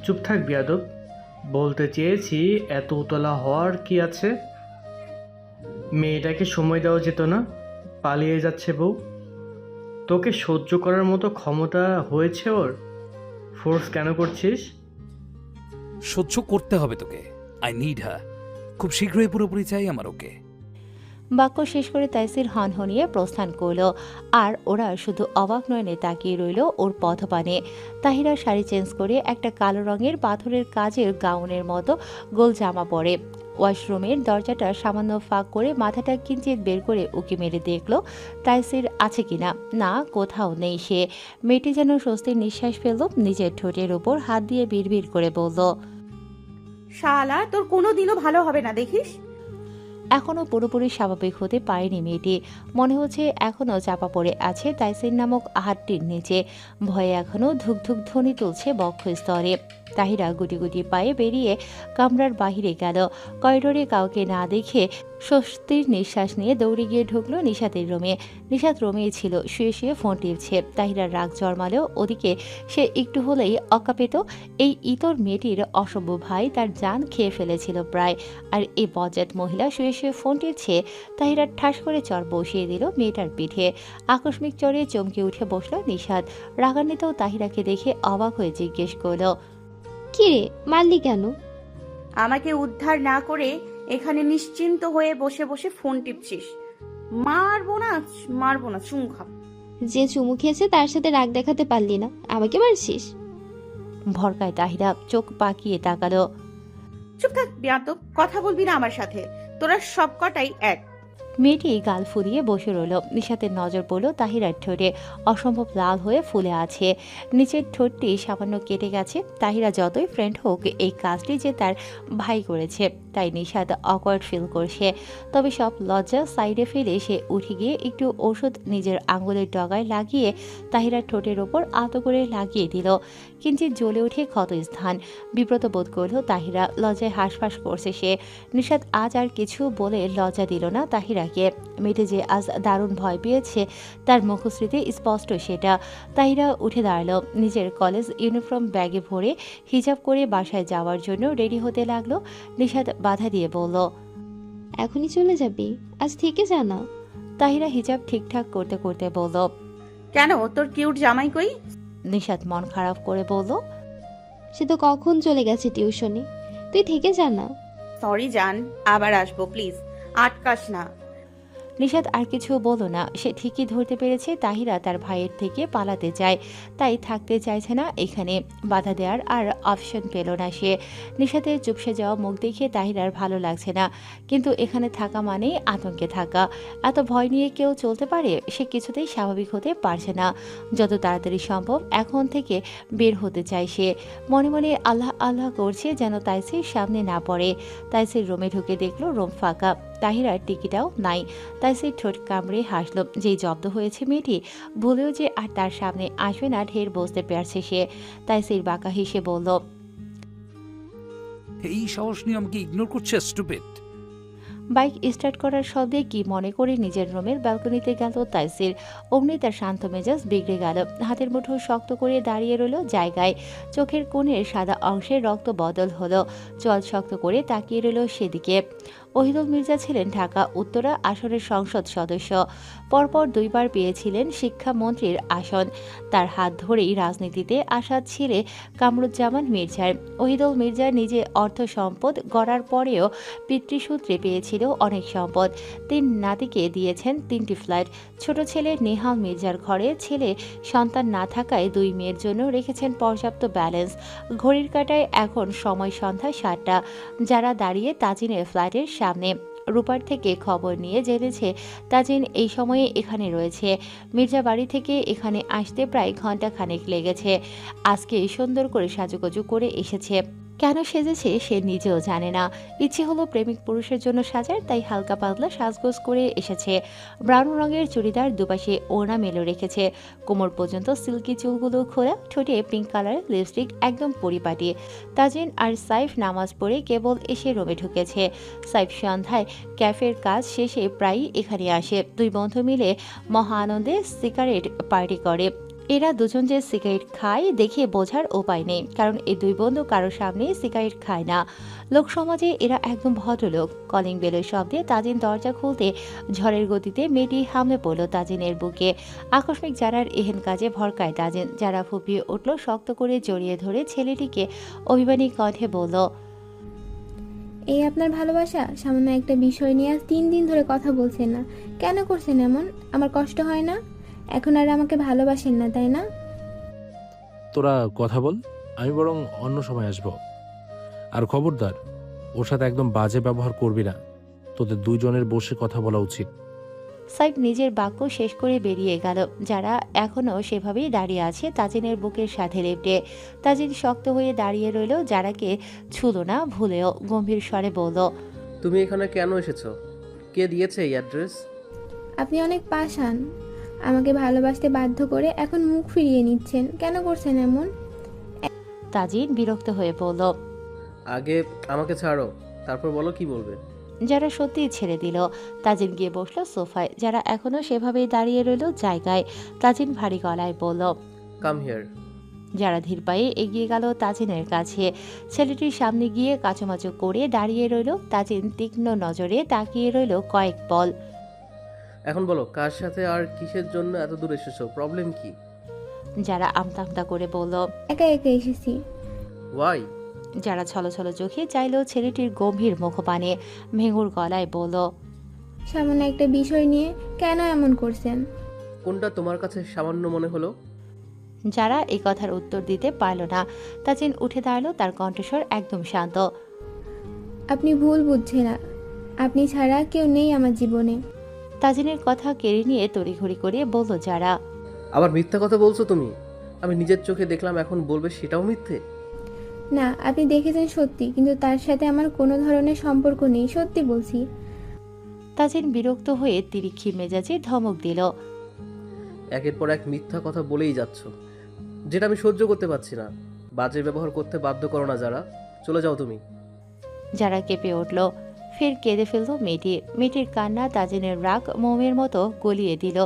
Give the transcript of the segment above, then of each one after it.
চুপ থাক বিয়াদব। বলতে চেয়েছি এত উতলা হওয়ার কি আছে? মেয়েটাকে সময় দেওয়া যেত না? পালিয়ে যাচ্ছে বউ। তোকে সহ্য করার মতো ক্ষমতা হয়েছে ওর? ফোর্স কেন করছিস? সহ্য করতে হবে তোকে। I need her. খুব শীঘ্রই পুরোপুরি চাই আমার ওকে। বাক্য শেষ করে তাইসির হনহনিয়ে প্রস্থান করল। আর ওরা শুধু অবাক নয়নে তাকিয়ে রইল ওর পথপানে। তাহিরা শাড়ি চেঞ্জ করে একটা কালো রঙের পাথরের কাজের গাউনের মতো গোল জামা পরে ওয়াশরুমের দরজাটা সামান্য ফাঁক করে মাথাটা কিঞ্চিত বের করে উকি মেরে দেখল তাইসির আছে কিনা। না, কোথাও নেই সে। মেয়েটি যেন স্বস্তির নিঃশ্বাস ফেলল, নিজের ঠোঁটের ওপর হাত দিয়ে বিড়বিড় করে বলল, শালা তোর কোনোদিনও ভালো হবে না দেখিস। এখনও পুরোপুরি স্বাভাবিক হতে পারেনি মেয়েটি। মনে হচ্ছে এখনও চাপা পড়ে আছে তাইসির নামক হাতটির নিচে। ভয়ে এখনও ধুকধুক ধ্বনি তুলছে বক্ষস্তরে। তাহিরা গুটি গুটি পায়ে বেরিয়ে কামরার বাহিরে গেল। করিডোরে কাউকে না দেখে স্বস্তির নিঃশ্বাস নিয়ে দৌড়ে গিয়ে ঢুকলো নিশাতের রুমে। নিশাত রুমেই ছিল, শুয়ে শুয়ে ফোন টিপছে। তাহিরার রাগ জন্মালেও ওদিকে সে একটু হলেই অক্কা পেত। এই ইতর মেয়েটির অসভ্য ভাই তার জান খেয়ে ফেলেছিল প্রায়। আর এই বজ্জাত মহিলা শুয়ে শুয়ে ফোন টিপছে। তাহিরা ঠাস করে চর বসিয়ে দিল মেয়েটার পিঠে। আকস্মিক চরে চমকে উঠে বসল নিশাত। রাগান্বিত তাহিরাকে দেখে অবাক হয়ে জিজ্ঞেস করল, কিরে মারলি কেন? আমাকে উদ্ধার না করে এখানে নিশ্চিন্ত হয়ে বসে বসে ফোন টিপছিস। মারবো না, মারবো না, চুম খাব। যে চুমু খেয়েছে তার সাথে রাগ দেখাতে পারলি না, আমাকে মারছিস? ভরকায় তাহিরা চোখ পাকিয়ে তাকালো। চুপ থাক বিয়াদব, কথা বলবি না আমার সাথে। তোরা সব কটাই এক। মেয়েটি গাল ফুলিয়ে বসে রইল। নিশাতের নজর পড়ল তাহিরার ঠোঁটে। অসম্ভব লাল হয়ে ফুলে আছে। নিচের ঠোঁটটি সামান্য কেটে গেছে। তাহিরা যতই ফ্রেন্ড হোক, এই কাজটি যে তার ভাই করেছে তাই নিশাত অকওয়ার্ড ফিল করছে। তবে সব লজ্জা সাইডে ফেলে সে উঠে গিয়ে একটু ওষুধ নিজের আঙুলের ডগায় লাগিয়ে তাহিরার ঠোঁটের ওপর আতো করে লাগিয়ে দিল। কিঞ্চিত জ্বলে উঠে ক্ষত স্থান। বিব্রত বোধ করল তাহিরা। লজ্জায় হাঁসফাঁস করছে সে। নিশাত আজ আর কিছু বলে লজ্জা দিল না তাহিরাকে। মেয়েটি যে আজ দারুণ ভয় পেয়েছে তার মুখশ্রীতে স্পষ্ট সেটা। তাহিরা উঠে দাঁড়ালো। নিজের কলেজ ইউনিফর্ম ব্যাগে ভরে হিজাব করে বাসায় যাওয়ার জন্য রেডি হতে লাগলো। নিশাত বাধা দিয়ে বলল, এখনই চলে যাবি? আজ থেকে যা না। তাহিরা হিজাব ঠিকঠাক করতে করতে বলল, কেন, তোর কিউট জামাই কই? নিশাত মন খারাপ করে বলল, সে তো কখন চলে গেছে টিউশনে, তুই থেকে যা না। সরি জান, আবার আসবো প্লিজ, আটকাস না। নিশাত আর কিছু বলল না। সে ঠিকই ধরতে পেরেছে তাহিরা তার ভাইয়ের থেকে পালাতে চায়, তাই থাকতে চাইছে না এখানে। বাধা দেওয়ার আর অপশন পেল না সে। নিশাতের চুপসে যাওয়া মুখ দেখে তাহিরার ভালো লাগছে না, কিন্তু এখানে থাকা মানেই আতঙ্কে থাকা। এত ভয় নিয়ে কেউ চলতে পারে? সে কিছুতেই স্বাভাবিক হতে পারছে না। যত তাড়াতাড়ি সম্ভব এখন থেকে বের হতে চায় সে। মনে মনে আল্লাহ আল্লাহ করছে যেন তাইসির সামনে না পড়ে। তাইসির রুমে ঢুকে দেখলো রুম ফাঁকা। তাহিরার টিকিটাও নাই। তাইসির ঠোঁট কামড়ে হাসল। যেই জব্দ হয়েছে মেয়েটি, ভুলেও যে আর তার সামনে আসবে না ঢের বুঝতে পারছে সে। তাইসির বাঁকা হেসে বলল, এই সাহস নিয়ে আমাকে ইগনোর করছে স্টুপিড। বাইক স্টার্ট করার শব্দে কি মনে করে নিজের রুমের ব্যালকনিতে গেল তাইসির। অমনি তার শান্ত মেজাজ বিগড়ে গেল। হাতের মুঠো শক্ত করে দাঁড়িয়ে রইল জায়গায়। চোখের কোণের সাদা অংশে রক্ত বদল হলো। চল শক্ত করে তাকিয়ে রইল সেদিকে। ওহিদুল মির্জা ছিলেন ঢাকা উত্তরা আসনের সংসদ সদস্য। পরপর দুইবার পেয়েছিলেন শিক্ষামন্ত্রীর আসন। তার হাত ধরেই রাজনীতিতে আসা ছেলে কামরুজ্জামান মির্জার। ওহিদুল মির্জা নিজে অর্থ সম্পদ গড়ার পরেও পিতৃসূত্রে পেয়েছিল অনেক সম্পদ। 3 নাতিকে দিয়েছেন 3টি ফ্ল্যাট। ছোট ছেলে নেহাল মির্জার ঘরে ছেলে সন্তান না থাকায় 2 মেয়ের জন্য রেখেছেন পর্যাপ্ত ব্যালেন্স। ঘড়ির কাঁটায় এখন সময় সন্ধ্যা 7টা। যারা দাঁড়িয়ে তাজিনের ফ্ল্যাটের সামনে। রূপার থেকে খবর নিয়ে জেনেছে তাজিন এই সময়ে এখানে রয়েছে। মির্জা বাড়ি থেকে এখানে আসতে প্রায় ঘন্টা খানেক লেগেছে। আজকে সুন্দর করে সাজুগুজু করে এসেছে। কেন সেজেছে সে নিজেও জানে না। ইচ্ছে হলো প্রেমিক পুরুষের জন্য সাজার, তাই হালকা পাতলা সাজগোজ করে এসেছে। ব্রাউন রঙের চুড়িদার, দুপাশে ওড়না মেলে রেখেছে। কোমর পর্যন্ত সিল্কি চুলগুলো খোলা, ঠোঁটে পিঙ্ক কালার লিপস্টিক, একদম পরিপাটি। তাজিন আর সাইফ নামাজ পড়ে কেবল এসে রুমে ঢুকেছে। সাইফ সন্ধ্যায় ক্যাফের কাজ শেষে প্রায়ই এখানে আসে। 2 বন্ধু মিলে মহা আনন্দে সিগারেট পার্টি করে। এরা দুজন যে সিগারেট খায় দেখে বোঝার উপায় নেই, কারণ এই দুই বন্ধু কারোর সামনে সিগারেট খায় না। লোক সমাজে এরা একদম ভদ্রলোক। কলিং বেলের শব্দে তাজিন দরজা খুলতে ঝড়ের গতিতে মেয়েটি হামলে পড়ল তাজিনের বুকে। আকস্মিক যারার এহেন কাজে ভরকায় তাজিন। যারা ফুপিয়ে উঠল, শক্ত করে জড়িয়ে ধরে ছেলেটিকে অভিমানী কণ্ঠে বলল, এই আপনার ভালোবাসা? সামান্য একটা বিষয় নিয়ে আজ 3 দিন ধরে কথা বলছেন না, কেন করছেন এমন? আমার কষ্ট হয় না? এখন আর আমাকে ভালোবাসেন না, তাই না? তোরা কথা বল, আমি বরং অন্য সময় আসব। আর খবরদার, ওর সাথে একদম বাজে ব্যবহার করবি না। তোদের দুইজনের বসে কথা বলা উচিত। সাইফ নিজের বাক্য শেষ করে বেরিয়ে গেল। যারা এখনও সেভাবেই দাঁড়িয়ে আছে তাজিনের বুকের সাথে লেপটে। তাজিন শক্ত হয়ে দাঁড়িয়ে রইল, যারাকে ছুল না ভুলেও। গম্ভীর স্বরে বলল, তুমি এখানে কেন এসেছো? কে দিয়েছে এই অ্যাড্রেস? আপনি অনেক পাষাণ। আমাকে ভালোবাসতে বাধ্য করে এখন মুখ ফিরিয়ে নিচ্ছেন, কেন করছেন এমন? তাজিন বিরক্ত হয়ে বলল। আগে আমাকে ছাড়ো, তারপর বলো কি বলবে। যারা সত্যিই ছেড়ে দিল। তাজিন গিয়ে বসলো সোফায়। যারা এখনও সেভাবেই দাঁড়িয়ে রইল জায়গায়। তাজিন ভারী গলায় বলল, কাম হিয়ার। যারা ধীর পায়ে এগিয়ে গেল তাজিনের কাছে। ছেলেটির সামনে গিয়ে কাচুমাচু করে দাঁড়িয়ে রইল। তাজিন তীক্ষ্ণ নজরে তাকিয়ে রইল কয়েক পল। এখন বলো, কার সাথে আর কিসের জন্য এত দূর এসেছো? প্রবলেম কি? যারা আমতা আমতা করে বলল, একা একা এসেছি। ওয়াই? যারা ছলছল চোখে চাইল ছেলেটির গম্ভীর মুখপানে। ভেঙুর গলায় বলল, সামান্য একটা বিষয় নিয়ে কেন এমন করছেন? কোনটা তোমার কাছে সামান্য মনে হলো? যারা এই কথার উত্তর দিতে পারল না। তাজিন উঠে দাঁড়ালো, তার কণ্ঠস্বর একদম শান্ত। আপনি ভুল বুঝছেন না, আপনি ছাড়া কেউ নেই আমার জীবনে। তাজিনের কথা কেড়ে নিয়ে তড়িঘড়ি করে বলল যারা। আবার মিথ্যা কথা বলছো তুমি? আমি নিজের চোখে দেখলাম, এখন বলবে সেটাও মিথ্যে? না, আপনি দেখেছেন সত্যি, কিন্তু তার সাথে আমার কোনো ধরনের সম্পর্ক নেই, সত্যি বলছি। তাজিন বিরক্ত হয়ে তিরিক্ষি মেজাজে ধমক দিল। একের পর এক মিথ্যা কথা বলেই যাচ্ছ, যেটা আমি সহ্য করতে পারছি না। বাজে ব্যবহার করতে বাধ্য করো না যারা, চলে যাও তুমি। যারা কেঁপে উঠল। ফের কেঁদে ফেলল মেয়েটি। মেয়েটির কান্না তাজিনের রাগ মোমের মতো গলিয়ে দিল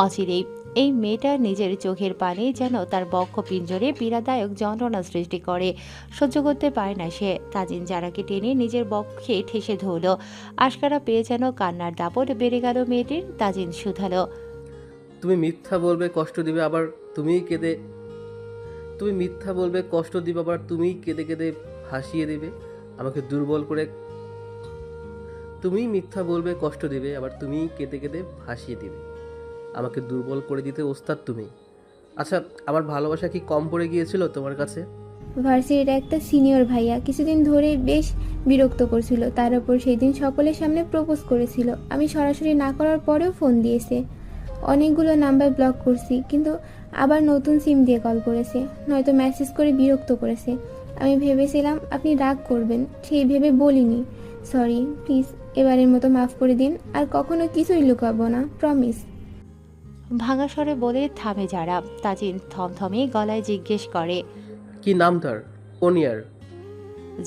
অচিরেই। এই মেয়েটা নিজের চোখের পানি যেন তার বক্ষ পিঞ্জরে পীড়াদায়ক যন্ত্রণা সৃষ্টি করে। সহ্য করতে পারে না সে। তাজিন যারাকে টেনে নিজের বক্ষে ঠেসে ধরল। আশকারা পেয়ে যেন কান্নার দাপট বেড়ে গেল মেয়েটির। তাজিন শুধালো, তুমি মিথ্যা বলবে, কষ্ট দিবে, আবার তুমিই কেঁদে কেঁদে কেঁদে ভাসিয়ে দিবে আমাকে দুর্বল করে। তুমিই মিথ্যা বলবে, কষ্ট দিবে, আবার তুমিই কেঁদে কেঁদে ভাসিয়ে দিবে আমাকে দুর্বল করে দিতে ওস্তাদ তুমি। আচ্ছা, আমার ভালোবাসা কি কম পড়ে গিয়েছিল তোমার কাছে? ভার্সিটির একটা সিনিয়র ভাইয়া কিছুদিন ধরে বেশ বিরক্ত করছিল, তার উপর সেই দিন সকলের সামনে প্রপোজ করেছিল। আমি সরাসরি না করার পরেও ফোন দিয়েছে। অনেকগুলো নাম্বার ব্লক করছি, কিন্তু আবার নতুন সিম দিয়ে কল করেছে, নয়তো মেসেজ করে বিরক্ত করেছে। আমি ভেবেছিলাম আপনি রাগ করবেন, সেই ভেবে বলিনি। সরি, প্লিজ এবারের মতো মাফ করে দিন, আর কখনো কিছুই লুকাবো না, প্রমিস। ভাঙা স্বরে বলে থামে যারা। তাজিন থমথমে গলায় জিজ্ঞেস করে, কি নাম তার? কোন ইয়ার?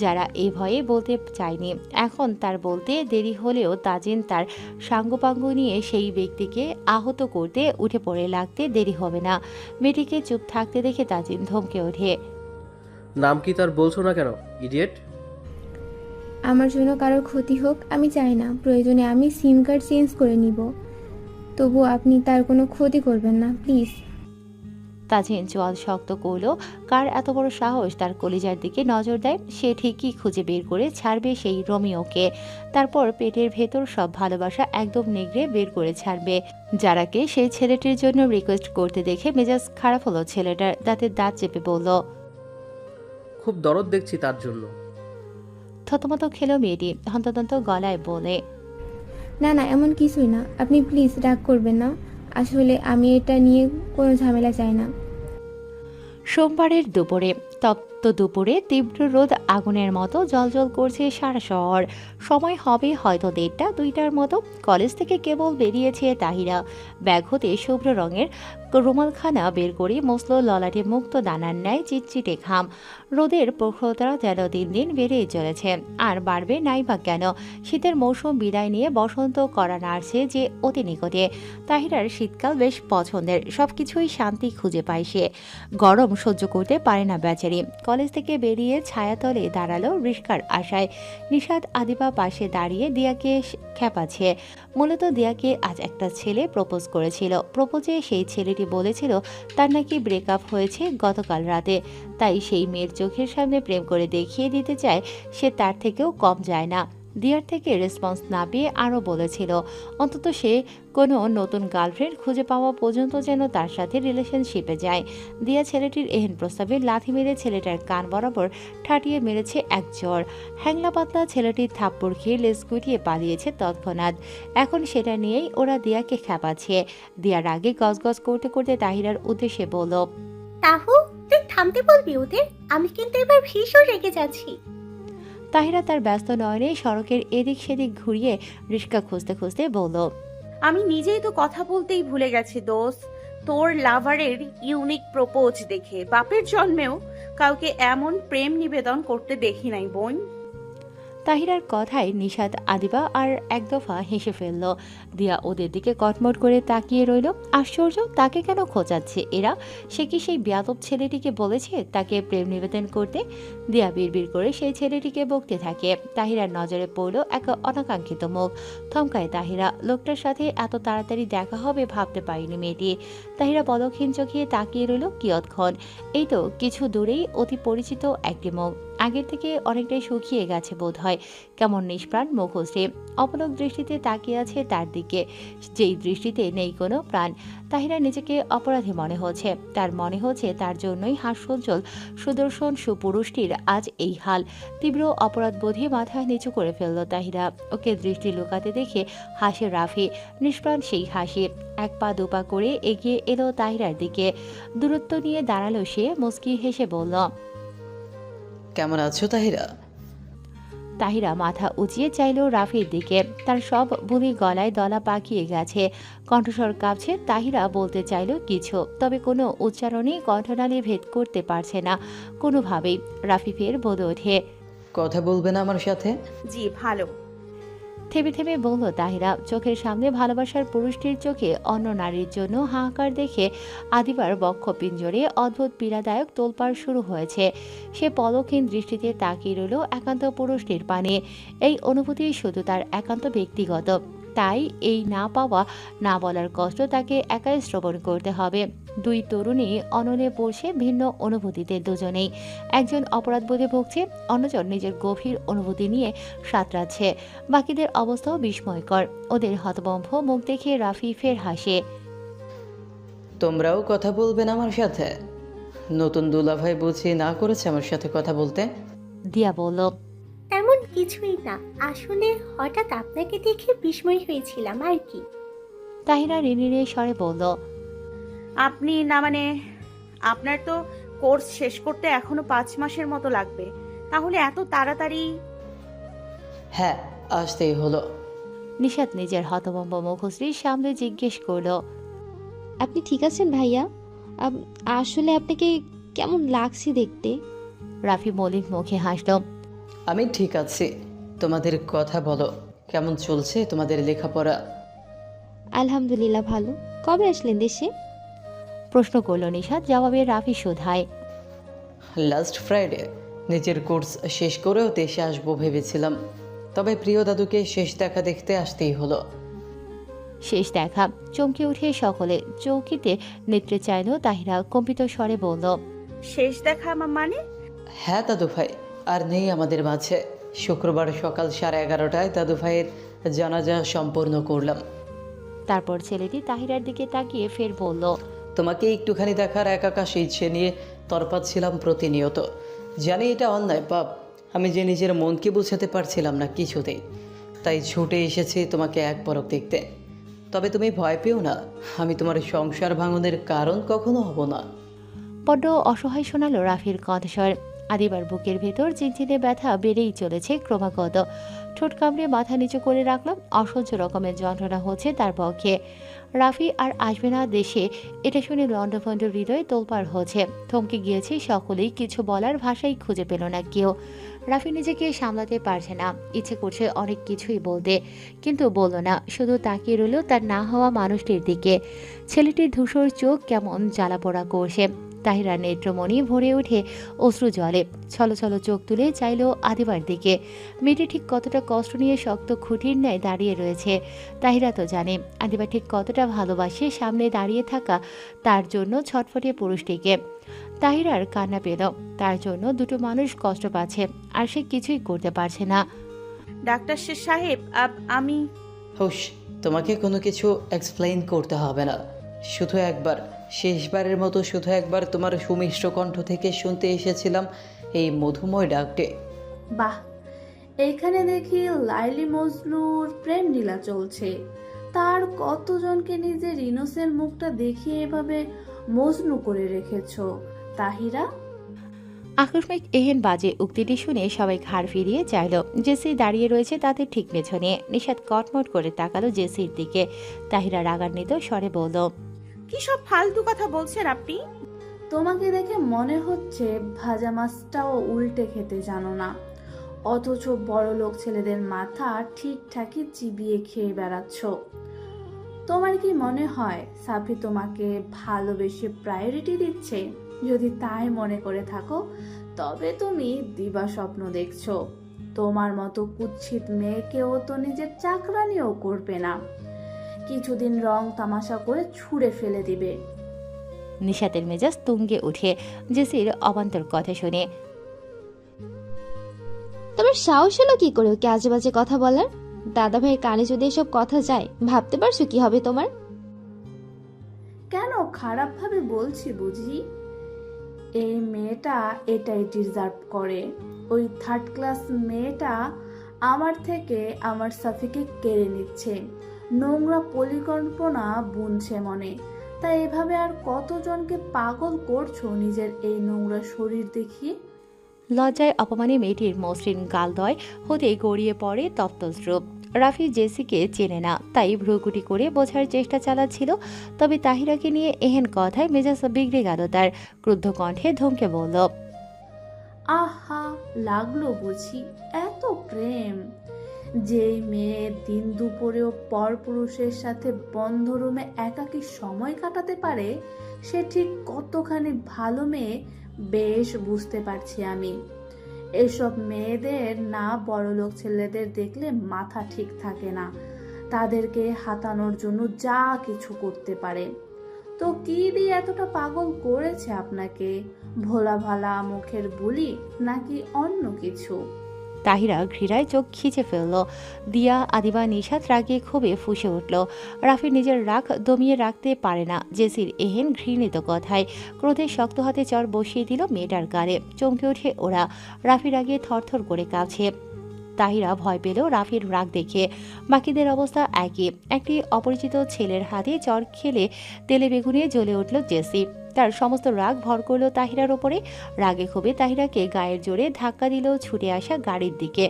যারা এই ভয়ে বলতে চায়নি। এখন তার বলতে দেরি হলেও তাজিন তার সাঙ্গপাঙ্গ নিয়ে সেই ব্যক্তিকে আহত করতে উঠে পড়ে লাগতে দেরি হবে না। মেয়েটিকে চুপ থাকতে দেখে তাজিন ধমকে ওঠে, নাম কি তার বলছো না কেন, ইডিয়েট? আমার জন্য কারোর ক্ষতি হোক আমি চাই না, প্রয়োজনে আমি সিম কার্ড চেঞ্জ করে নিব, তবু আপনি তার কোনো ক্ষতি করবেন না, প্লিজ। তাজিন চোয়াল শক্ত করল। কার এত বড় সাহস তার কলিজার দিকে নজর দেয়? সে ঠিকই খুঁজে বের করে ছাড়বে সেই রোমিওকে। তারপর পেটের ভেতর সব ভালোবাসা একদম নিগড়ে বের করে ছাড়বে। যারাকে সেই ছেলেটির জন্য রিকোয়েস্ট করতে দেখে মেজাজ খারাপ হলো ছেলেটার। দাঁতে দাঁত চেপে বলল, খুব দরদ দেখছি তার জন্য। থতমত খেলো মেয়েটি হন্তদন্ত গলায় বলে, না না, এমন কিছুই না, আপনি প্লিজ রাগ করবেন না, আসলে আমি এটা নিয়ে কোনো ঝামেলা চাই না। সোমবারের দুপুরে, তপ্ত দুপুরে তীব্র রোদ আগুনের মতো জ্বলজ্বল করছে সারা শহর। সময় হবে হয়তো 1:30-2টার মতো। কলেজ থেকে কেবল বেরিয়েছে তাহিরা। ব্যাগ হতে শুভ্র রঙের রুমালখানা বের করে মসলো ললাটে মুক্ত দানার ন্যায় চিটচিটে ঘাম। রোদের প্রখরতা যেন দিন দিন বেড়েই চলেছে, আর বাড়বে নাই বা কেন। শীতের মৌসুম বিদায় নিয়ে বসন্ত করা নাড়ছে যে অতি নিকটে। তাহিরার শীতকাল বেশ পছন্দের, সবকিছুই শান্তি খুঁজে পায় সে। গরম সহ্য করতে পারে না বেচারি। কলেজ থেকে বেরিয়ে ছায়াতলে দাঁড়ালো রিস্কার আশায়। নিশাত আদিবা পাশে দাঁড়িয়ে দিয়াকে খেপাচ্ছে। মূলত দিয়াকে আজ একটা ছেলে প্রপোজ করেছিল। প্রপোজে সেই ছেলেটি বলেছিল তার নাকি ব্রেকআপ হয়েছে গতকাল রাতে, তাই সেই মেয়ের চোখের সামনে প্রেম করে দেখিয়ে দিতে চায় সে তার থেকেও কম যায় না। দিয়ার থেকে রেসপন্স না পেয়ে আরও বলেছিল অন্তত সে কোনো নতুন গার্লফ্রেন্ড খুঁজে পাওয়া পর্যন্ত যেন তার সাথে রিলেশনশিপে যায়। দিয়া ছেলেটির এহেন প্রস্তাবে লাথি মেরে ছেলেটার কান বরাবর ঠাটিয়ে মেরেছে এক জ্বর। হ্যাংলা পাতলা ছেলেটির থাপ্পড় খেয়ে লেজ গুটিয়ে পালিয়েছে তৎক্ষণাৎ। এখন সেটা নিয়েই ওরা দিয়াকে খেপাচ্ছে। দিয়ার আগে গজগজ করতে করতে তাহিরার উদ্দেশ্যে বলল, তাহু, তুই থামতে বলবি ওদের? আমি কিন্তু এবার ভীষণ রেগে যাচ্ছি। তাহিরা তার ব্যস্ত নয়নে সড়কের এদিক সেদিক ঘুরিয়ে রিস্কা খুঁজতে খুঁজতে বলল, আমি নিজেই তো কথা বলতেই ভুলে গেছি দোস্ত। তোর লাভারের ইউনিক প্রপোজ দেখে বাপের জন্মেও কাউকে এমন প্রেম নিবেদন করতে দেখি নাই বোন। তাহিরার কথায় নিশাত আদিবা আর এক দফা হেসে ফেলল। দিয়া ওদের দিকে কটমট করে তাকিয়ে রইল। আশ্চর্য, তাকে কেন খোঁচাচ্ছে এরা? সে কি সেই বেয়াদব ছেলেটিকে বলেছে তাকে প্রেম নিবেদন করতে? দিয়া বিড়বিড় করে সেই ছেলেটিকে বকতে থাকে। তাহিরার নজরে পড়ল এক অনাকাঙ্ক্ষিত মুখ। থমকায় তাহিরা। লোকটার সাথে এত তাড়াতাড়ি দেখা হবে ভাবতে পারেনি মেয়েটি। তাহিরা পলকহীন চোখে তাকিয়ে রইল কিয়ৎক্ষণ। এই তো কিছু দূরেই অতি পরিচিত একটি মুখ। আগের থেকে অনেকটাই শুকিয়ে গেছে বোধ হয়। কেমন নিষ্প্রাণ মুখশ্রী। অপলক দৃষ্টিতে তাকিয়ে আছে তার দিকে, যেই দৃষ্টিতে নেই কোনো প্রাণ। তাহিরা নিজেকে অপরাধী মনে হচ্ছে। তার মনে হচ্ছে তার জন্যই হাস্যোজ্জ্বল সুদর্শন সুপুরুষটির আজ এই হাল। তীব্র অপরাধ বোধে মাথা নিচু করে ফেলল তাহিরা। ওকে দৃষ্টি লুকাতে দেখে হাসে রাফি। নিষ্প্রাণ সেই হাসি। এক পা দুপা করে এগিয়ে এলো তাহিরার দিকে। দূরত্ব নিয়ে দাঁড়ালো সে। মুচকি হেসে বলল, কেমন আছো তাহিরা? তাহিরা মাথা উঁচিয়ে চাইল রাফির দিকে। তার সব বুলি গলায় দলা পাকিয়ে গেছে, কণ্ঠস্বর কাঁপছে। তাহিরা বলতে চাইল কিছু, তবে কোনো উচ্চারণেই কণ্ঠনালী ভেদ করতে পারছে না কোনোভাবেই। রাফি ফের বলে ওঠে, কথা বলবে না আমার সাথে? জি ভালো। থেমে থেমে বলল তাহিরা। চোখের সামনে ভালোবাসার পুরুষটির চোখে অন্য নারীর জন্য হাহাকার দেখে আদিবার বক্ষ পিঞ্জরে অদ্ভুত পীড়াদায়ক তোলপাড় শুরু হয়েছে। সে পলকহীন দৃষ্টিতে তাকিয়ে রইল একান্ত পুরুষটির পানে। এই অনুভূতি শুধু তার একান্ত ব্যক্তিগত, তাই এই না পাওয়া না বলার কষ্ট তাকে একাই শ্রবণ করতে হবে। দুই তরুণী অনলে পড়ছে ভিন্ন অনুভূতিতে দুজনেই। একজন অপরাধবোধে ভুগছে, অন্যজন নিজের গভীর অনুভূতি নিয়ে সাঁতরাচ্ছে। বাকিদের অবস্থাও বিস্ময়কর। ওদের হতভম্ব মুখ দেখে রাফি ফের হাসে। তোমরাও কথা বলবে না আমার সাথে? নতুন দুলাভাই বুঝি না করেছে আমার সাথে কথা বলতে? দিয়া বলল, তেমন কিছুই না, আসলে হঠাৎ আপনাকে দেখে বিস্ময় হয়েছিলাম আর কি। তাহিরা রিনিরে স্বরে বলল, আপনি না মানে আপনার তো কোর্স শেষ করতে এখনো 5 মাসের মতো লাগবে, তাহলে এত তাড়াতাড়ি? হ্যাঁ, আসতেই হলো। নিশাত নিজের হতভম্ব মুখশ্রী সামনে জিজ্ঞেস করল, আপনি ঠিক আছেন ভাইয়া? আসলে আপনাকে কেমন লাগছে দেখতে? রাফি মলিন মুখে হাসল। আমি ঠিক আছি। তোমাদের কথা বলো, কেমন চলছে তোমাদের লেখাপড়া? আলহামদুলিল্লাহ ভালো। কবে আসলেন দেশে? প্রশ্ন করল নিশাত। জবাবে রাফি শোধায়, লাস্ট ফ্রাইডে। নিজের কোর্স শেষ করেও দেশে আসবো ভেবেছিলাম, তবে প্রিয় দাদুকে শেষ দেখা দেখতে আসতেই হলো। শেষ দেখা। চমকে উঠে সকলে চৌকিতে নেত্রে চাইল। তাহিরা কম্পিত স্বরে বলল, শেষ দেখা মানে? হ্যাঁ দাদু ভাই আর নেই আমাদের মাঝে। শুক্রবার সকাল 11:30টায় দাদু ভাইয়ের জানাজা সম্পূর্ণ করলাম। তারপর ছেলেটি তাহিরার দিকে তাকিয়ে ফের বলল, তোমাকে একটুখানি দেখার একাকাশ ইচ্ছে নিয়ে তরপাচ্ছিলাম প্রতিনিয়ত। জানি এটা অন্যায় পাপ, আমি যে নিজের মনকে বোঝাতে পারছিলাম না কিছুতেই, তাই ছুটে এসেছি তোমাকে এক পলক দেখতে। তবে তুমি ভয় পেও না, আমি তোমার সংসার ভাঙনের কারণ কখনো হব না। বড্ড অসহায় শোনালো রাফির কণ্ঠস্বর। আদিবার বুকের ভেতর চিনচিনে ব্যথা বেড়েই চলেছে ক্রমাগত। ঠোঁট কামড়ে মাথা নিচু করে রাখলাম। অসহ্য রকমের যন্ত্রণা হচ্ছে তার পক্ষে। রাফি আর আসবে না দেশে, এটা শুনে লন্ডভন্ড হৃদয়ে তোলপাড় হচ্ছে। থমকে গিয়েছে সকলেই, কিছু বলার ভাষাই খুঁজে পেল না কেউ। রাফি নিজেকে সামলাতে পারছে না, ইচ্ছে করছে অনেক কিছুই বলতে, কিন্তু বলল না, শুধু তাকিয়ে রইল তার না হওয়া মানুষটির দিকে। ছেলেটির ধূসর চোখ কেমন জ্বালাপোড়া করছে। তাহিরার নেত্রমণি ভরে ওঠে অশ্রু জলে, ছলছল চোখ তুলে চাইল আদিবার দিকে। মেয়েটি ঠিক কতটা কষ্ট নিয়ে শক্ত খুঁটির ন্যায় দাঁড়িয়ে রয়েছে। তাহিরা তো জানে আদিবা ঠিক কতটা ভালোবাসে সামনে দাঁড়িয়ে থাকা তার জন্য ছটফটে পুরুষটিকে। তাহিরার কান্না পেল, তার জন্য দুটো মানুষ কষ্ট পাচ্ছে আর সে কিছুই করতে পারছে না। ডাক্তার সাহেব, আমি হুশ, তোমাকে কোনো কিছু এক্সপ্লেইন করতে হবে না। শুধু একবার, শেষবারের মতো শুধু একবার তোমার সুমিষ্ট কণ্ঠ থেকে শুনতে এসেছিলাম এই মধুময় ডাকটে। বাহ, এইখানে দেখি লাইলি মজনুর প্রেম লীলা চলছে। তার কতজনকে নিজের ইনোসেন্ট মুখটা দেখিয়ে এভাবে মজনু করে রেখেছো তাহিরা? আকস্মিক এহেন বাজে উক্তিটি শুনে সবাই ঘাড় ফিরিয়ে চাইল। জেসি দাঁড়িয়ে রয়েছে তাদের ঠিক পেছনে। নিশাত কটমট করে তাকালো জেসির দিকে। তাহিরা রাগান্বিত স্বরে বলল, কি সব ফালতু কথা বলছেন আপনি? তোমাকে দেখে মনে হচ্ছে ভাজা মাছটাও উল্টে খেতে জানো না, অথচ বড় লোক ছেলেদের মাথা ঠিকঠাকই চিবিয়ে খেয়ে বেড়াচ্ছ। তোমার কি মনে হয় সাফি তোমাকে ভালোবেসে প্রায়োরিটি দিচ্ছে? যদি তাই মনে করে থাকো তবে তুমি দিবা স্বপ্ন দেখছো। তোমার মতো কুৎসিত মেয়েকেও তো নিজের চাকরানিও করবে না, কিছুদিন রং তামাশা করে ছুঁড়ে ফেলে দিবে। নিশাতের মেজাজ তুঙ্গে উঠে জেসির অবান্তর কথা শুনে। তোমার সাহস হলো কি করে ওকে আজে বাজে কথা বলার? দাদা ভাইয়ের কানে যদি এসব কথা যায়, ভাবতে পারছো কি হবে তোমার? কেন খারাপ ভাবে বলছি বুঝি? এই মেয়েটা এটাই ডিজার্ভ করে। ওই থার্ড ক্লাস মেয়েটা আমার থেকে আমার সাফিকে কেড়ে নিচ্ছে, নোংরা পরিকল্পনা বুনছে মনে। তাই এভাবে আর কতজনকে পাগল করছো নিজের এই নোংরা শরীর দেখিয়ে? লজ্জায় অপমানে মেয়েটির মসৃণ গালদয় হতে গড়িয়ে পড়ে তপ্তস্রোত। রাফি জেসিকে চেনে না, তাই ভ্রুকুটি করে বোঝার চেষ্টা চালাচ্ছিল। তবে তাহিরাকে নিয়ে এহেন কথায় মেজাজ বিগড়ে গেল তার। ক্রুদ্ধ কণ্ঠে ধমকে বলল, আহা, লাগলো বুঝি এত প্রেম? যেই মেয়ে দিন দুপুরেও পরপুরুষের সাথে বন্ধ রুমে একাকী সময় কাটাতে পারে, সে ঠিক কতখানি ভালো মেয়ে বেশ বুঝতে পারছি আমি। এসব মেয়েদের না বড়লোক ছেলেদের দেখলে মাথা ঠিক থাকে না, তাদেরকে হাতানোর জন্য যা কিছু করতে পারে। তো কি দিয়ে এতটা পাগল করেছে আপনাকে? ভোলা ভালা মুখের বুলি নাকি অন্য কিছু? তাহিরা ঘৃণায় চোখ খিচে ফেলল। দিয়া, আদিবা, নিশাত রাগে ক্ষোভে ফুঁসে উঠল। রাফি নিজের রাগ দমিয়ে রাখতে পারে না জেসির এহেন ঘৃণিত কথায়। ক্রোধে শক্ত হাতে চর বসিয়ে দিল মেয়েটার গালে। চমকে ওঠে ওরা। রাফি রাগে থরথর করে কাঁপছে। তাহিরা ভয় পেল রাফির রাগ দেখে। বাকিদের অবস্থা একই। একটি অপরিচিত ছেলের হাতে চর খেলে তেলে বেগুনে জ্বলে উঠল জেসি। তার সমস্ত রাগ ভর করল তাহিরার ওপরে। রাগে ক্ষোভে তাহিরাকে গায়ের জোরে ধাক্কা দিল ছুটে আসা গাড়ির দিকে।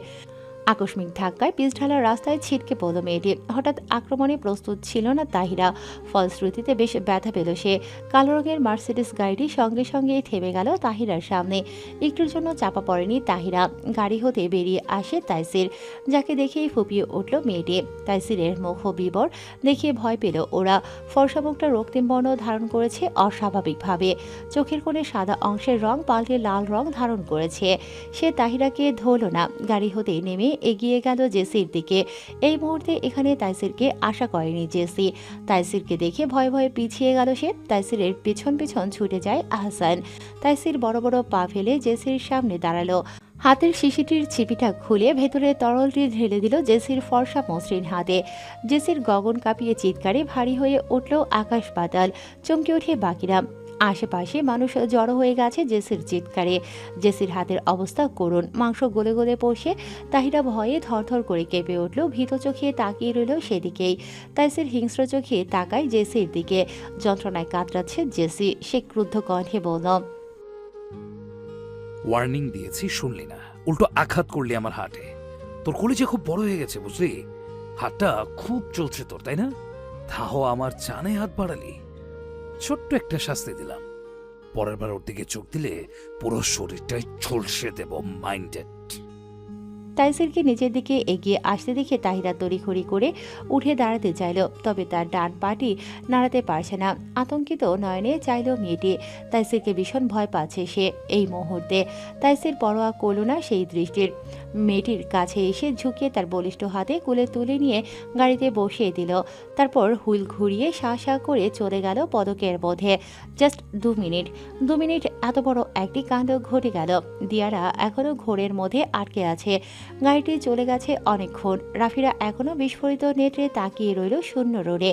আকস্মিক ধাক্কায় পিছঢালা রাস্তায় ছিটকে পড়ল মেয়েটি। হঠাৎ আক্রমণে প্রস্তুত ছিল না তাহিরা। ফলশ্রুতিতে বেশ ব্যথা পেল সে। কালো রঙের মার্সিডিস গাড়িটি সঙ্গে সঙ্গে থেমে গেল তাহিরার সামনে। একটুর জন্য চাপা পড়েনি তাহিরা। গাড়ি হতে বেরিয়ে আসে তাইসির, যাকে দেখেই ফুপিয়ে উঠল মেয়েটি। তাইসিরের মুখ বিবর দেখিয়ে ভয় পেল ওরা। ফর্সা মুখটা রক্তিম বর্ণ ধারণ করেছে অস্বাভাবিকভাবে। চোখের কোণে সাদা অংশের রং পাল্টে লাল রং ধারণ করেছে। সে তাহিরাকে ধরল না। গাড়ি হতে নেমে এগিয়ে গেল জেসির দিকে। এই মুহূর্তে এখানে তাইসিরকে আশা করেনি জেসি। তাইসিরকে দেখে ভয়ে ভয়ে পিছিয়ে গেল সে। তাইসিরের পেছন পেছন ছুটে যায় আহসান। তাইসির বড় বড় পা ফেলে জেসির সামনে দাঁড়ালো। হাতের শিশিটির ছিপিটা খুলে ভেতরে তরলটি ঢেলে দিল জেসির ফর্সা মসৃণ হাতে। জেসির গগন কাঁপিয়ে চিৎকারে ভারী হয়ে উঠল আকাশ পাতাল। চমকে ওঠে বাকিরা। আশেপাশে মানুষ জড়ো হয়ে গেছে জেসির চিৎকারে। জেসির হাতের অবস্থা করুণ, মাংস গলে গলে পড়ছে। তাহিরা ভয়ে থরথর করে কেঁপে উঠল। ভীত চোখে তাকিয়ে রইল সেদিকেই। তাইসির হিংস্র চোখে তাকায় জেসির দিকে। যন্ত্রণায় কাতরাচ্ছে জেসি। সে ক্রুদ্ধ কণ্ঠে বলল, ওয়ার্নিং দিয়েছি, শুনলি না, উল্টো আঘাত করলি আমার হাটে। তোর কলিজা খুব বড় হয়ে গেছে বুঝলি? হাতটা খুব চলছে তোর, তাই না? তাও আমার জানে হাত বাড়ালি। ছোট্ট একটা শাস্তি দিলাম, পরের বার ওর দিকে চোখ দিলে পুরো শরীরটাই ঝলসে দেব। মাইন্ডেড। তাইসিরকে নিজের দিকে এগিয়ে আসতে দেখে তাহিরা তড়িঘড়ি করে উঠে দাঁড়াতে চাইল, তবে তার ডান পাটি নাড়াতে পারছে না। আতঙ্কিত নয়নে চাইল মেয়েটি। তাইসিরকে ভীষণ ভয় পাচ্ছে সে এই মুহূর্তে। তাইসির পরোয়া করল না সেই দৃষ্টির। মেয়েটির কাছে এসে ঝুঁকে তার বলিষ্ঠ হাতে কোলে তুলে নিয়ে গাড়িতে বসিয়ে দিল। তারপর হুইল ঘুরিয়ে সা করে চলে গেল পদকের মধ্যে। জাস্ট 2 মিনিট এত বড় একটি কাণ্ড ঘটে গেল। দিয়ারা এখনো ঘোরের মধ্যে আটকে আছে। গাড়িটি চলে গেছে অনেকক্ষণ। রাফিরা এখনো বিস্ফোরিত নেত্রে তাকিয়ে রইল শূন্য রোডে।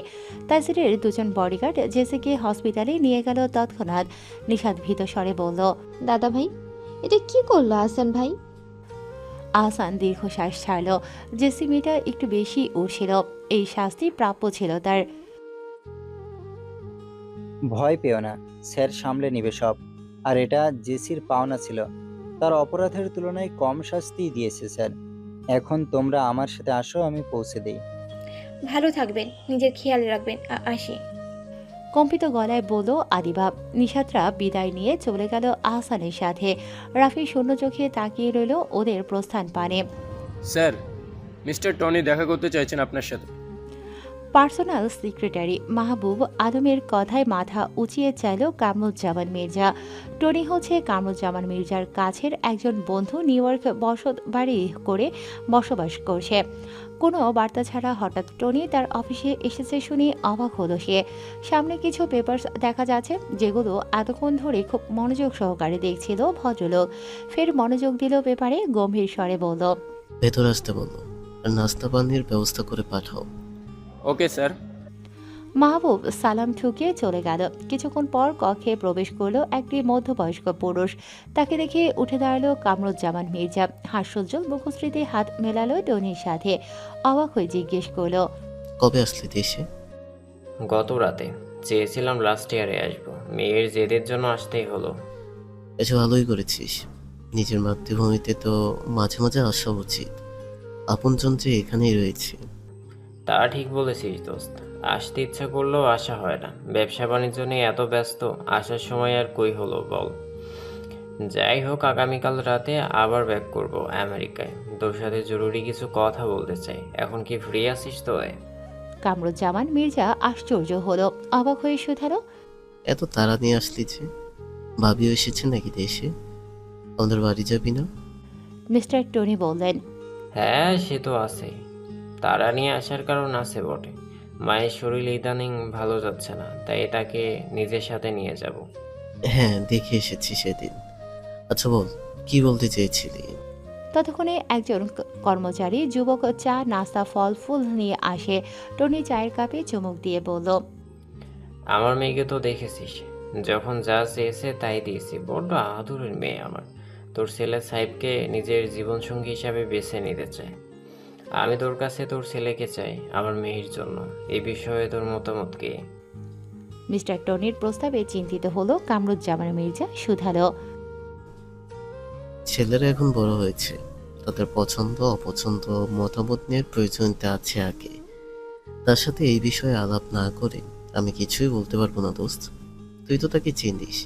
তাইসিরের 2জন বডিগার্ড জেসিকে হসপিটালে নিয়ে গেল তৎক্ষণাৎ। নিশাদ ভীত স্বরে বলল, দাদা ভাই, এটা কি করলো আহসান ভাই? আহসান দীর্ঘশ্বাস ছাড়ল। জেসি মেয়েটা একটু বেশি উঠছিল। এই শাস্তি প্রাপ্য ছিল তার। ভয় পেও না, স্যার সামলে নিবে সব। আর এটা জেসির পাওনা ছিল, তার অপরাধের তুলনায় কম শাস্তি দিয়েছে স্যার। এখন তোমরা আমার সাথে আসো, আমি পৌঁছে দিই। ভালো থাকবেন, নিজের খেয়াল রাখবেন। আসি। কম্পিত গলায় বলল আদিবা। নিশাদরা বিদায় নিয়ে চলে গেল আহসানের সাথে। রাফি শূন্য চোখে তাকিয়ে রইল ওদের প্রস্থান পানে। স্যার, মিস্টার টনি দেখা করতে চাইছেন আপনার সাথে। পার্সোনাল সেক্রেটারি মাহবুব আলমের কথায় মাথা উঁচিয়ে চাইল কামরুজ্জামান মির্জা। টনি হচ্ছে কামরুজ্জামান মির্জার কাছের একজন বন্ধু, নিউ ইয়র্ক বাড়ি করে বসবাস করছে। কোনো বার্তা ছাড়া হঠাৎ টনি তার অফিসে এসেছে শুনে অবাক হলো সে। সামনে কিছু পেপারস দেখা যাচ্ছে, যেগুলো এতক্ষণ ধরে খুব মনোযোগ সহকারে দেখছিল ভদ্রলোক। ফের মনোযোগ দিল পেপারে, গম্ভীর স্বরে বলল, ভেতর আসতে বলো আর নাস্তা পানির ব্যবস্থা করে পাঠাও। Okay sir. মাহবুব সালাম ঠুকিয়ে চলে গেল। কিছুক্ষণ পর কক্ষে প্রবেশ করলো একটি মধ্যবয়স্ক পুরুষ। তাকে দেখে উঠে দাঁড়ালো কামরুজ্জামান মির্জা। হাস্যোজ্জ্বল মুখশ্রীতে হাত মেলালো টনির সাথে। অবাক হয়ে জিজ্ঞেস করলো, কবে আসলে দেশে? গত রাতে। চেয়েছিলাম লাস্ট ইয়ারে আসবো, মেয়ের জেদের জন্য আসতেই হলো। আচ্ছা, ভালোই করেছিস। নিজের মাতৃভূমিতে তো মাঝে মাঝে আসা উচিত। আপনজন যে এখানেই রয়েছে। তা ঠিক বলেছিস দোস্ত, আসতে ইচ্ছা করলেও আসা হয় না। ব্যবসা বাণিজ্য নিয়ে এত ব্যস্ত, আসার সময় আর কই হলো বল। যাই হোক, আগামীকাল রাতে আবার ব্যাক করব আমেরিকায়। তোর সাথে জরুরি কিছু কথা বলতে চাই। এখন কি ফ্রি আছিস তো? কামরুজ্জামান মির্জা আশ্চর্য হলো, অবাক হয়ে শুধালো, এত তাড়া নিয়ে আসলি যে? ভাবিও এসেছে নাকি দেশে? আমাদের বাড়ি যাবি না? মিস্টার টনি বললেন, হ্যাঁ সে তো আছে, তারা নিয়ে আসার কারণ আছে বটে। মায়ের শরীর ইদানিং ভালো যাচ্ছে না, তাই তাকে নিজের সাথে নিয়ে যাব। হ্যাঁ, দেখে এসেছি সেদিন। আচ্ছা বল, কি বলতে চেয়েছিলি? ততক্ষণে একজন কর্মচারী যুবক চা, নাস্তা, ফল ফুল নিয়ে আসে। টনি চায়ের কাপে চুমুক দিয়ে বলল, আমার মেয়েকে তো দেখেছিস, যখন যা চেয়েছে তাই দিয়েছি। বড্ড আদরের মেয়ে আমার। তোর ছেলে সাহেবকে নিজের জীবনসঙ্গী হিসাবে বেছে নিতে চায়। আমি তোর কাছে তোর ছেলেকে চাই আমার মেয়ের জন্য। এই বিষয়ে তোর মতামত কি? মিস্টার টনির প্রস্তাবে চিন্তিত হলো কামরুজ্জামান মির্জা। শুধালো, ছেলেরা এখন বড় হয়েছে, তাদের পছন্দ অপছন্দ মতামত নিয়ে প্রয়োজনীয়তা আছে আগে। তার সাথে এই বিষয়ে আলাপ না করে আমি কিছুই বলতে পারবো না দোস্ত। তুই তো তাকে চিনিস,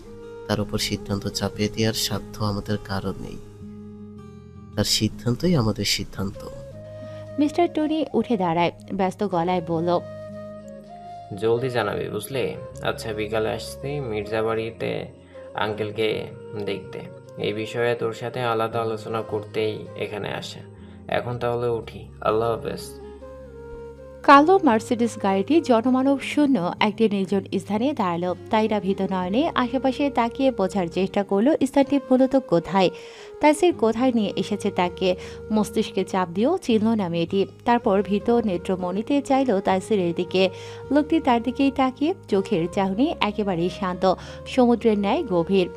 তার উপর সিদ্ধান্ত চাপিয়ে দেওয়ার সাধ্য আমাদের কারণ নেই। তার সিদ্ধান্তই আমাদের সিদ্ধান্ত। মিস্টার টনি উঠে দাঁড়ায়, ব্যস্ত গলায় বলল, জলদি জানাবি বুঝলি? আচ্ছা, বিকালে আসছি মির্জা বাড়িতে আঙ্কেলকে দেখতে। এই বিষয়ে তোর সাথে আলাদা আলোচনা করতেই এখানে আসা। এখন তাহলে উঠি, আল্লাহ হাফেজ। কালো মার্সিডিস গাড়িটি জনমানব শূন্য একটি নির্জন স্থানে দাঁড়ালো। তাইরা ভীত নয়নে আশেপাশে তাকিয়ে বোঝার চেষ্টা করলো স্থানটি মূলত কোথায়। তাইসির কোথায় নিয়ে এসেছে তাকে। মস্তিষ্কে চাপ দিয়েও চিনল না মেয়েটি। তারপর ভীত নেত্রমণিতে চাইল তাইসিরের দিকে। লোকটি তার দিকেই তাকিয়ে, চোখের চাহনি একেবারেই শান্ত, সমুদ্রের ন্যায় গভীর।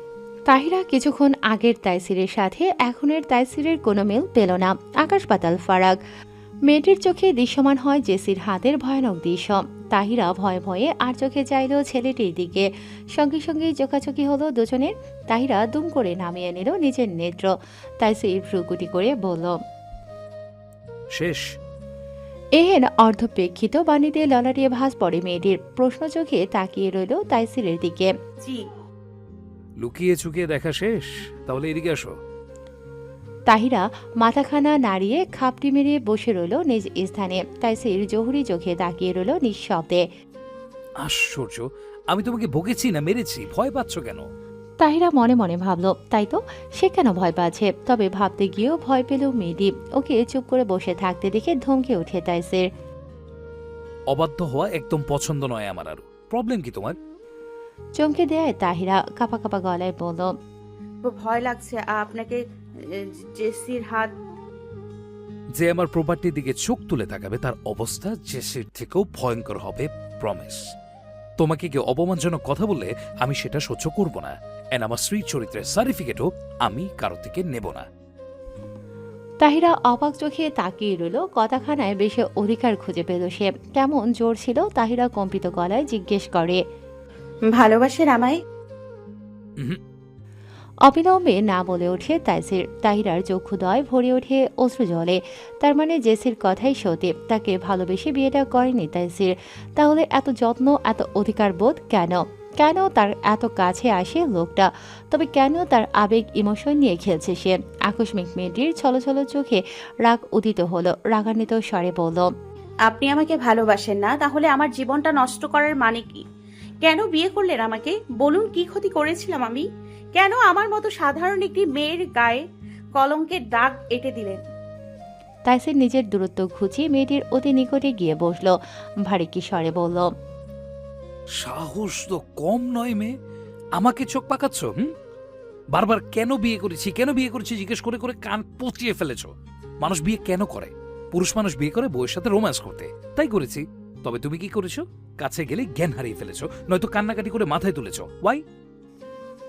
তাহিরা কিছুক্ষণ আগের তাইসিরের সাথে এখনের তাইসিরের কোনো মিল পেল না, আকাশ পাতাল ফারাক। মেয়েটির চোখে দৃশ্যমান হয় জেসির হাতের ভয়ানক দৃশ্য। তাহিরা ভয়ে ভয়ে আর চোখে চাইল ছেলেটির দিকে। সঙ্গে সঙ্গেই চোখাচোখি হলো দুজনের। তাহিরা দুম করে নামিয়ে নিল নিজের নেত্র। তাইসির ভ্রুকুটি করে বলল, শেষ। এহেন অর্ধপ্রেক্ষিত বাণীতে ললাটিয়ে ভাঁজ পড়ে মেয়েটির। প্রশ্ন চোখে তাকিয়ে রইল তাইসিরের দিকে। জি। লুকিয়ে চুকিয়ে দেখা শেষ, তাহলে এদিকে আসো। তাহিরা মাথাখানা নাড়িয়ে খাপটি মেরে বসে রইল নিজ স্থানে। তাইসির জহুরি চোখে তাকিয়ে রইল নিঃশব্দে। আশ্চর্য, আমি তোমাকে বকেছি না মেরেছি, ভয় পাচ্ছ কেন? তাহিরা মনে মনে ভাবল, তাই তো, সে কেন ভয় পাচ্ছে? তবে ভাবতে গিয়েও ভয় পেল মেয়েটি। ওকে চুপ করে বসে থাকতে দেখে ধমকে ওঠে তাইসির। অবাধ্য হওয়া একদম পছন্দ নয় আমার। আর প্রবলেম কি তোমার? চমকে দেয় তাহিরা, কাঁপা কাঁপা গলায় বলল, ভয় লাগছে আপনাকে। জেসির হাত। যে আমার প্রপার্টির দিকে চোখ তুলে তাকাবে তার অবস্থা জেসির থেকেও ভয়ঙ্কর হবে, প্রমিস। তোমাকে কেউ অপমানজনক কথা বললে আমি সেটা সহ্য করব না, এন্ড আমার স্ত্রীর চরিত্রের সার্টিফিকেটও আমি কারো থেকে নেব না। তাহিরা অবাক চোখে তাকিয়ে রইল। কথাখানায় বেশি অধিকার খুঁজে পেল সে। কেমন জোর ছিল? তাহিরা কম্পিত গলায় জিজ্ঞেস করে, ভালোবাসেন আমায়? অবিলম্বে না বলে ওঠে তাইসির। তাহিরার চক্ষুদয় ভরে ওঠে অশ্রু জলে। তার মানে জেসির কথাই সত্যি, তাকে ভালোবেসে বিয়েটা করেনি তাইসির। তাহলে এত যত্ন, এত অধিকার বোধ কেন? কেন তার এত কাছে আসে লোকটা? তবে কেন তার আবেগ ইমোশন নিয়ে খেলছে সে? আকস্মিক মেয়েটির ছলছল চোখে রাগ উদিত হলো। রাগান্বিত স্বরে বলল, আপনি আমাকে ভালোবাসেন না, তাহলে আমার জীবনটা নষ্ট করার মানে কি? কেন বিয়ে করলেন আমাকে? বলুন, কি ক্ষতি করেছিলাম আমি? কেন আমার মতো সাধারণ একটি মেয়ের গায়ে কলঙ্কের দাগ এঁটে দিলেন? তাইসির নিজের দূরত্ব ঘুচিয়ে মেয়েটির অতি নিকটে গিয়ে বসলো। ভারী কি স্বরে বলল, সাহস তো কম নয় মেয়ে, আমাকে চোখ পাকাচ্ছ? বারবার কেন বিয়ে করেছি, কেন বিয়ে করেছি জিজ্ঞেস করে করে কান পচিয়ে ফেলেছ। মানুষ বিয়ে কেন করে? পুরুষ মানুষ বিয়ে করে বউয়ের সাথে রোম্যান্স করতে, তাই করেছি। তবে তুমি কি করেছো? কাছে গেলে জ্ঞান হারিয়ে ফেলেছো, নয়তো কান্নাকাটি করে মাথায় তুলেছো। ওয়াই?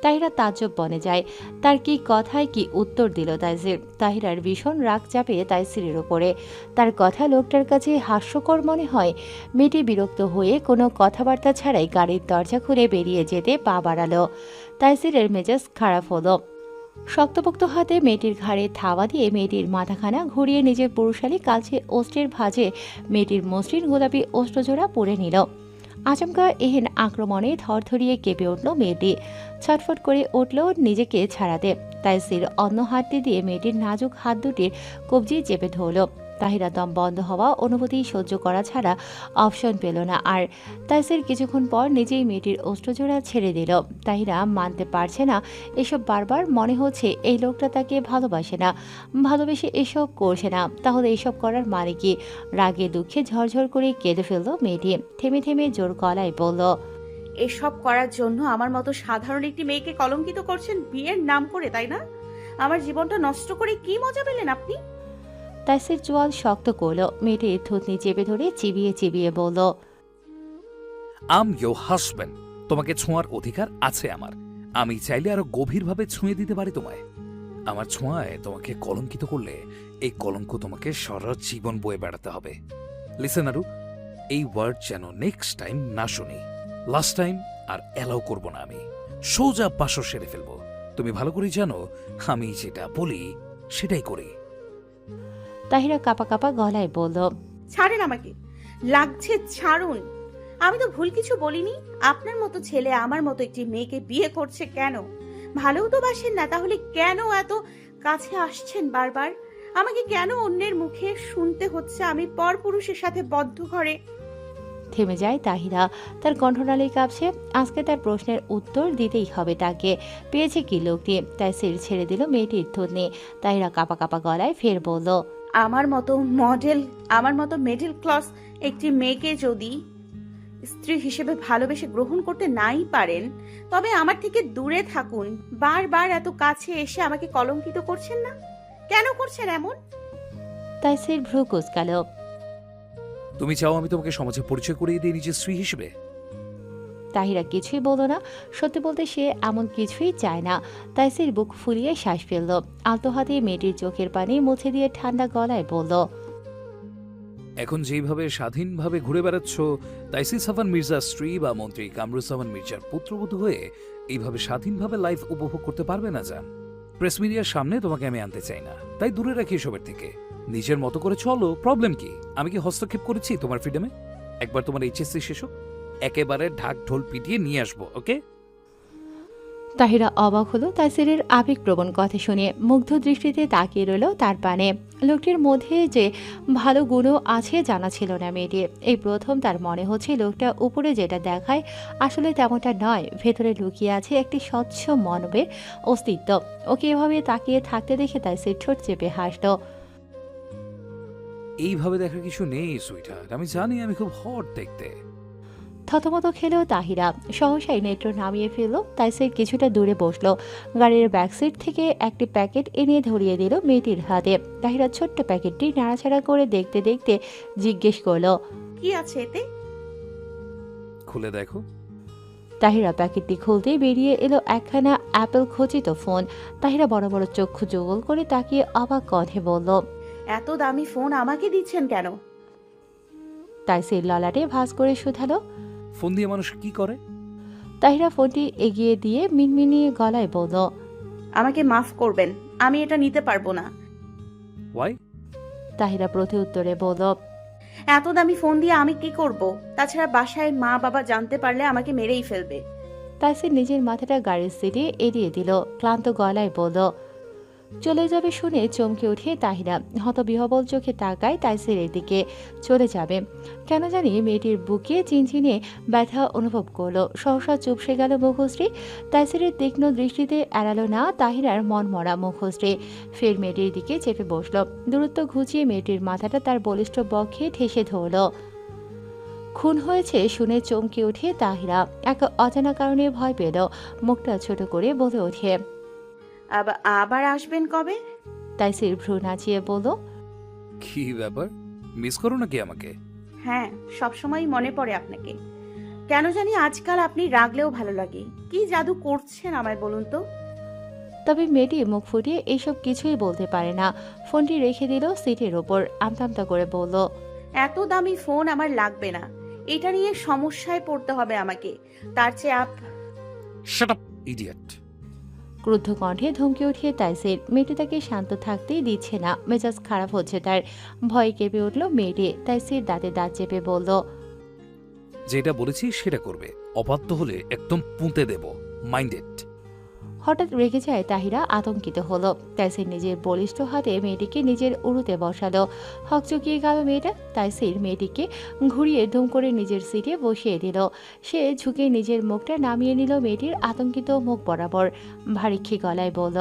তাহিরা তাজ্জব বনে যায়। তার কি কথায় কি উত্তর দিল তাইসির? তাহিরার ভীষণ রাগ চাপে তাইসিরের ওপরে। তার কথা লোকটার কাছে হাস্যকর মনে হয়। মেয়েটি বিরক্ত হয়ে কোনো কথাবার্তা ছাড়াই গাড়ির দরজা খুলে বেরিয়ে যেতে পা বাড়ালো। তাইসিরের মেজাজ খারাপ হলো। শক্তপোক্ত হাতে মেয়েটির ঘাড়ে থাবা দিয়ে মেয়েটির মাথাখানা ঘুরিয়ে নিজের পুরুষালী কাছে ওষ্ঠের ভাঁজে মেয়েটির মসৃণ গোলাপি ওষ্ঠজোড়া পরে নিল। আচমকা এহেন আক্রমণে থরথরিয়ে কেঁপে উঠল মেয়েটি। ছটফট করে উঠল নিজেকে ছাড়াতে। তাইসির অন্য হাতটি দিয়ে মেয়েটির নাজুক হাত দুটির কবজি চেপে ধরল। তাহিরা দম বন্ধ হওয়া অনুভূতি সহ্য করা ছাড়া অপশন পেল না আর। তাইসির কিছুক্ষণ পর নিজেই মেয়েটির অস্ত্রজোড়া ছেড়ে দিল। তাহিরা মানতে পারছে না এসব। বারবার মনে হচ্ছে এই লোকটা তাকে ভালোবাসে না, ভালোবেসে এসব করছে না। তাহলে এসব করার মানে কি? রাগে দুঃখে ঝরঝর করে কেঁদে ফেলল মেয়েটি। থেমে থেমে জোর গলায় বলল, এসব করার জন্য আমার মতো সাধারণ একটি মেয়েকে কলঙ্কিত করছেন বিয়ের নাম করে, তাই না? আমার জীবনটা নষ্ট করে কি মজা পেলেন আপনি? তাইসির চোয়াল শক্ত করল। মেয়েটির থুতনি চেপে ধরে চিবিয়ে চিবিয়ে বলল, আম ইয়োর হাজব্যান্ড, তোমাকে ছোঁয়ার অধিকার আছে আমার। আমি চাইলে আরো গভীরভাবে ছুঁয়ে দিতে পারি তোমায়। আমার ছোঁয়ায় তোমাকে কলঙ্কিত করলে এই কলঙ্ক তোমাকে সারা জীবন বয়ে বেড়াতে হবে। লিসেন আরু, এই ওয়ার্ড যেন নেক্সট টাইম না শুনি। লাস্ট টাইম আর অ্যালাউ করব না আমি। সোজা বাসর সেরে ফেলবো। তুমি ভালো করে জানো আমি যেটা বলি সেটাই করি। তাহিরা কাপা কাপা গলায় বলল, ছাড়েন আমাকে, লাগছে ছাড়ুন। আমি তো ভুল কিছু বলিনি। আপনার মতো ছেলে আমার মতো একটি মেয়েকে বিয়ে করছে কেন? ভালোও তো বাসেন না, তাহলে কেন এত কাছে আসছেন বারবার? আমাকে কেন অন্যের মুখে শুনতে হচ্ছে আমি পরপুরুষের সাথে বদ্ধ ঘরে? থেমে যায় তাহিরা। তার কণ্ঠনালী কাঁপছে। আজকে তার প্রশ্নের উত্তর দিতেই হবে তাকে। পেয়েছে কি লোকটি? তাইসির ছেড়ে দিল মেয়েটির থুতনি। তাহিরা কাপা কাপা গলায় ফের বলল, আমার মতো মিডল ক্লাস একটি মেয়েকে যদি স্ত্রী হিসেবে ভালোবেসে গ্রহণ করতে নাই পারেন, তবে আমার থেকে দূরে থাকুন। বারবার এত কাছে এসে আমাকে কলঙ্কিত করছেন না? কেন করছেন এমন? তাইসির ভ্রু কুঁচকাল। তুমি চাও আমি তোমাকে সমাজে পরিচয় করিয়ে দিই নিজের স্ত্রী হিসেবে? তাহিরা কিছুই বলল না। সত্যি বলতে সে এমন কিছুই চায় না। তাইসির বুক ফুলিয়ে শ্বাস ফেলল। আলতো হাতে মেয়েটির চোখের পানি মুছে দিয়ে ঠান্ডা গলায় বলল, এখন যেইভাবে স্বাধীনভাবে ঘুরে বেড়াচ্ছ, তাইসির সাফান মির্জার স্ত্রী বা মন্ত্রী কামরুজ্জামান মির্জার পুত্রবধূ হয়ে এইভাবে স্বাধীনভাবে লাইফ উপভোগ করতে পারবে না জান। প্রেস মিডিয়ার সামনে তোমাকে আমি আনতে চাই না, তাই দূরে রাখি এসবের থেকে। নিজের মতো করে চলো, প্রবলেম কি? আমি কি হস্তক্ষেপ করেছি তোমার ফ্রিডমে? একবার তোমার এইচএসসি শেষ হোক, একেবারে ঢাক ঢোল পিটিয়ে নিয়ে আসবো, ওকে? তাহিরা অবাক হলো তাইসিরের আবেগপ্রবণ কথা শুনে, মুগ্ধ দৃষ্টিতে তাকিয়ে রইল তার পানে। লোকটির মধ্যে যে ভালো গুণও আছে জানা ছিল না মেয়েটির। এই প্রথম তার মনে হচ্ছে লোকটা উপরে যেটা দেখায় আসলে তেমনটা নয়, ভেতরে লুকিয়ে আছে একটি স্বচ্ছ মানবের অস্তিত্ব। ওকে এভাবে তাকিয়ে থাকতে দেখে তাইসির ঠোঁট চেপে হাসল। এইভাবে দেখার কিছু নেই সুইটহার্ট, আমি জানি আমি খুব হট দেখতে। থতমত খেলেও তাহিরা সহসাই নেত্র নামিয়ে ফেলল। তাইসির কিছুটা দূরে বসলো, গাড়ির ব্যাকসিট থেকে একটি প্যাকেট এনে ধরিয়ে দিল মেয়েটির হাতে। তাহিরা ছোট্ট প্যাকেটটি নাড়াচাড়া করে দেখতে দেখতে জিজ্ঞেস করলো, কি আছে এতে? খুলে দেখো। তাহিরা প্যাকেটটি খুলতে বেরিয়ে এলো একখানা অ্যাপেল খচিত ফোন। তাহিরা বড় বড় চক্ষু জোগল করে তাকিয়ে অবাক কণ্ঠে বলল, এত দামি ফোন আমাকে দিচ্ছেন কেন? তাইসির ললাটে ভাঁজ করে শুধালো। ফোন দিয়ে মানুষ কি করে? তাহিরা ফোনটি এগিয়ে দিয়ে মিনমিনিয়ে গলায় বলল, আমাকে মাফ করবেন, আমি এটা নিতে পারবো না। ওয়াই? তাহিরা প্রতি উত্তরে বলল, এত দামি ফোন দিয়ে আমি কি করব? তাছাড়া বাসায় মা বাবা জানতে পারলে আমাকে মেরেই ফেলবে। তাইসির নিজের মাথাটা গাড়ির সিটে এড়িয়ে দিল, ক্লান্ত গলায় বলল। চলে যাবে শুনে চমকে উঠে তাহিরা হতবিহবল চোখে তাকায় তাইসিরের দিকে। চলে যাবে কেন জানি মেয়েটির বুকে চিনচিনে ব্যথা অনুভব করলো। সহসা চুপসে গেল মুখশ্রী। তাইসিরের তীক্ষ্ণ দৃষ্টিতে এড়ালো না তাহিরার মনমরা মুখশ্রী। ফের মেয়েটির দিকে চেপে বসলো, দূরত্ব ঘুচিয়ে মেয়েটির মাথাটা তার বলিষ্ঠ বক্ষে ঠেসে ধরল। খুন হয়েছে শুনে চমকে উঠে তাহিরা এক অজানা কারণে ভয় পেল। মুখটা ছোট করে বলে ওঠে, আবার আসবেন কবে? তাইসির ভ্রু নাচিয়ে বলল, কি ব্যাপার, মিস করো নাকি আমাকে? হ্যাঁ, সবসময় মনে পড়ে আপনাকে। কেন জানি আজকাল আপনি রাগলেও ভালো লাগে। কি জাদু করছেন আমায় বলুন তো? তবে মেয়েটি মুখ ফুটিয়ে এইসব কিছুই বলতে পারে না। ফোনটি রেখে দিল সিটের ওপর, আমতামতা করে বলল, এত দামি ফোন আমার লাগবে না। এটা নিয়ে সমস্যায় পড়তে হবে আমাকে। তার চেয়ে শাট আপ ইডিয়েট। ক্রুদ্ধ কণ্ঠে ধমকে উঠিয়ে তাইসির। মেয়েটি তাকে শান্ত থাকতেই দিচ্ছে না, মেজাজ খারাপ হচ্ছে তার। ভয় কেঁপে উঠল মেয়েটি। তাইসির দাঁতে দাঁত চেপে বলল, যেটা বলেছি সেটা করবে, অবাধ্য হলে একদম পুঁতে দেব, মাইন্ডেড। হঠাৎ রেগে যায় তাহিরা, আতঙ্কিত হলো। তাইসির নিজের বলিষ্ঠ হাতে মেয়েটিকে নিজের উড়ুতে বসালো। হকচকিয়ে গেল মেয়েটা। তাইসির মেয়েটিকে ঘুরিয়ে ধুম করে নিজের সিটে বসিয়ে দিল। সে ঝুঁকে নিজের মুখটা নামিয়ে নিল মেয়েটির আতঙ্কিত মুখ বরাবর। ভারীক্ষী গলায় বলল,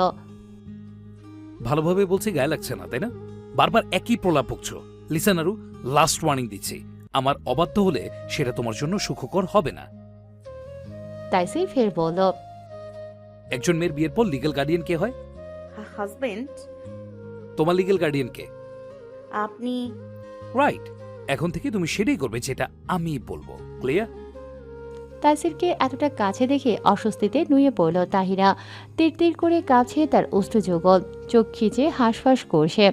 ভালোভাবে বলছি, গায়ে লাগছে না তাই না? বারবার একই প্রলাপ বকছ। লিসেন আরু, লাস্ট ওয়ার্নিং দিচ্ছি, আমার অবাধ্য হলে সেটা তোমার জন্য সুখকর হবে না। তাইসির ফের বলল, একজন মেয়ের বিয়ের পর লিগ্যাল গার্ডিয়ান কে হয়? হাজবেন্ড। তোমার লিগ্যাল গার্ডিয়ান কে? আপনি। রাইট, এখন থেকে তুমি সেটাই করবে যেটা আমি বলবো, ক্লিয়ার? তাইসিরকে এতটা কাছে দেখে অস্বস্তিতে নুয়ে পড়ল তাহিরা। তীর তীর করে কাছে তার অষ্টযুগল, চোখ খিচে হাঁসফাঁস করছে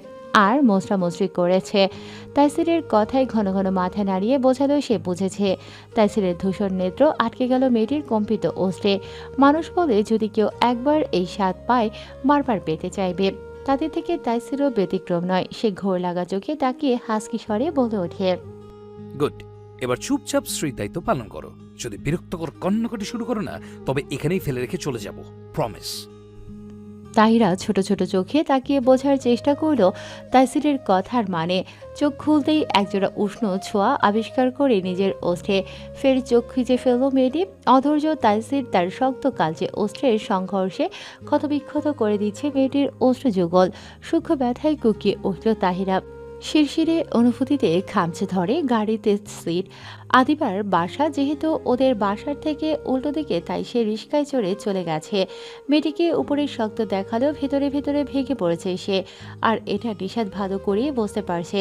আর মোচড়ামুচড়ি করেছে। তাইসিরের কথায় ঘন ঘন মাথা নাড়িয়ে বোঝালো সে বুঝেছে। তাইসিরের ধূসর নেত্র আটকে গেল মেয়েটির কম্পিত অস্ত্রে। মানুষ বলে যদি কেউ একবার এই স্বাদ পায় বারবার পেতে চাইবে। তাদের থেকে তাইসিরও ব্যতিক্রম নয়। সে ঘোর লাগা চোখে তাকিয়ে হাসকি স্বরে বলে ওঠে, গুড, এবার চুপচাপ স্ত্রীর দায়িত্ব পালন করো। যদি বিরক্তকর কন্নাকাটি শুরু করো না, তবে এখানেই ফেলে রেখে চলে যাব, প্রমিস। তাহিরা ছোট ছোট চোখে তাকিয়ে বোঝার চেষ্টা করল তাইসিরের কথার মানে। চোখ খুলতেই একজোড়া উষ্ণ ছোঁয়া আবিষ্কার করে নিজের অস্ত্রে ফের চোখ খিচে ফেলল মেয়েটি। অধৈর্য তাইসির তার শক্ত কালচে অস্ত্রের সংঘর্ষে ক্ষতবিক্ষত করে দিচ্ছে মেয়েটির অস্ত্রযুগল। সূক্ষ্ম ব্যথায় কুকিয়ে উঠল তাহিরা। শিরশিরে অনুভূতিতে খামচে ধরে গাড়িতে সিট। আদিবার বাসা যেহেতু ওদের বাসার থেকে উল্টো দিকে, তাই সে রিস্কায় চড়ে চলে গেছে। মেয়েটিকে উপরে শক্ত দেখালেও ভেতরে ভেতরে ভেঙে পড়েছে সে। আর এটা নিশাদ ভালো করেই বুঝতে পারছে।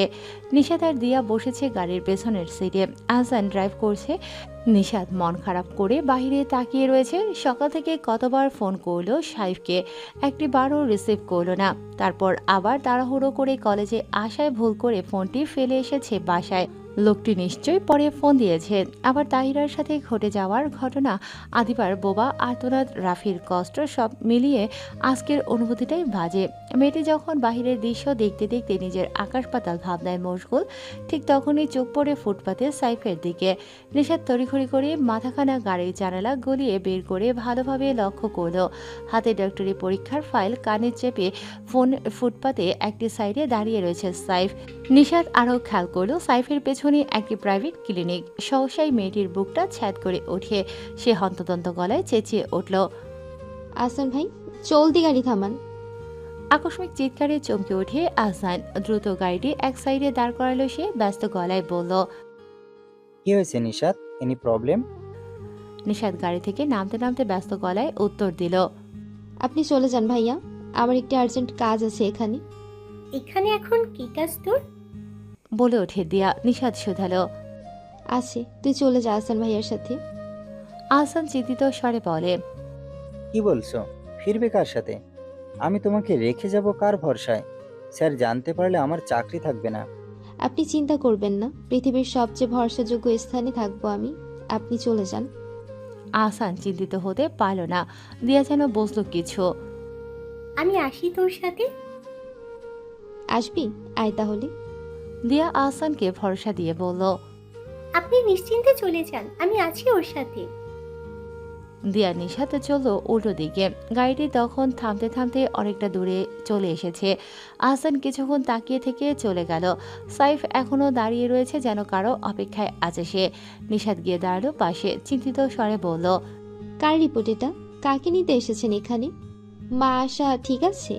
নিশাদ আর দিয়া বসেছে গাড়ির পেছনের সিটে, আহসান ড্রাইভ করছে। নিশাদ মন খারাপ করে বাহিরে তাকিয়ে রয়েছে। সকাল থেকে কতবার ফোন করলো সাইফকে, একটি বারও রিসিভ করলো না। তারপর আবার তাড়াহুড়ো করে কলেজে আসায় ভুল করে ফোনটি ফেলে এসেছে বাসায়। লোকটি নিশ্চয়ই পরে ফোন দিয়েছে। আবার তাহিরার সাথে ঘটে যাওয়ার ঘটনা, আদিবার বোবা আর্তনাদ, রাফির কষ্ট, সব মিলিয়ে আজকের অনুভূতিটাই বাজে। মেয়েটি যখন বাহিরের দৃশ্য দেখতে দেখতে নিজের আকাশ পাতাল ভাবনায় মশগুল, ঠিক তখনই চোখ পড়ে ফুটপাতে সাইফের দিকে। নিশাত তড়িঘড়ি করে মাথাখানা গাড়ির জানালা গলিয়ে বের করে ভালোভাবে লক্ষ্য করল। হাতে ডক্টরি পরীক্ষার ফাইল কানে চেপে ফোন ফুটপাতে একটি সাইডে দাঁড়িয়ে রয়েছে সাইফ। নিশাত আরও খেয়াল করলো সাইফের পেছনে একটি প্রাইভেট ক্লিনিক। সহসাই মেয়েটির বুকটা ছ্যাদ করে ওঠে। সে হন্তদন্ত গলায় চেঁচিয়ে উঠল, আহসান ভাই, জলদি গাড়ি থামান। আকস্মিক চিৎকারে চমকে ওঠে আহসান। দ্রুত গাড়িটি এক সাইডে দাঁড় করালো সে। ব্যস্ত গলায় বলল, কি হয়েছে নিশাত? Any problem? নিশাত গাড়ি থেকে নামতে নামতে ব্যস্ত গলায় উত্তর দিল, আপনি চলে যান ভাইয়া, আমার একটি আর্জেন্ট কাজ আছে এখানে। এখানে এখন কি কাজ তোর? বলে ওঠে দিয়া। নিশাত শুধালো, আছে, তুই চলে যা আহসান ভাইয়ার সাথে। আহসান চিন্তিত স্বরে বলে, কি বলছো? ফিরবে কার সাথে? আমি তোমাকে রেখে যাব কার ভরসায়? স্যার জানতে পারলে আমার চাকরি থাকবে না। আপনি চিন্তা করবেন না, পৃথিবীর সবচেয়ে ভরসাযোগ্য স্থানে থাকবো আমি, আপনি চলে যান। আহসান চিন্তিত হতে পারল না। দিয়া যেন বুঝল কিছু। আমি আসি তোর সাথে। আসবি? আয় তাহলে। দিয়া আহসানকে ভরসা দিয়ে বলল, আপনি নিশ্চিন্তে চলে যান, আমি আছি ওর সাথে। দিয়া নিশাতে চলল উল্টো দিকে। গাড়িটি তখন থামতে থামতে অনেকটা দূরে চলে এসেছে। আহসান কিছুক্ষণ তাকিয়ে থেকে চলে গেল। সাইফ এখনো দাঁড়িয়ে রয়েছে, যেন কারো অপেক্ষায় আছে সে। নিশাত গিয়ে দাঁড়ালো পাশে, চিন্তিত স্বরে বলল, কার রিপোর্ট এটা? কাকে নিতে এসেছেন এখানে? মা আশা ঠিক আছে?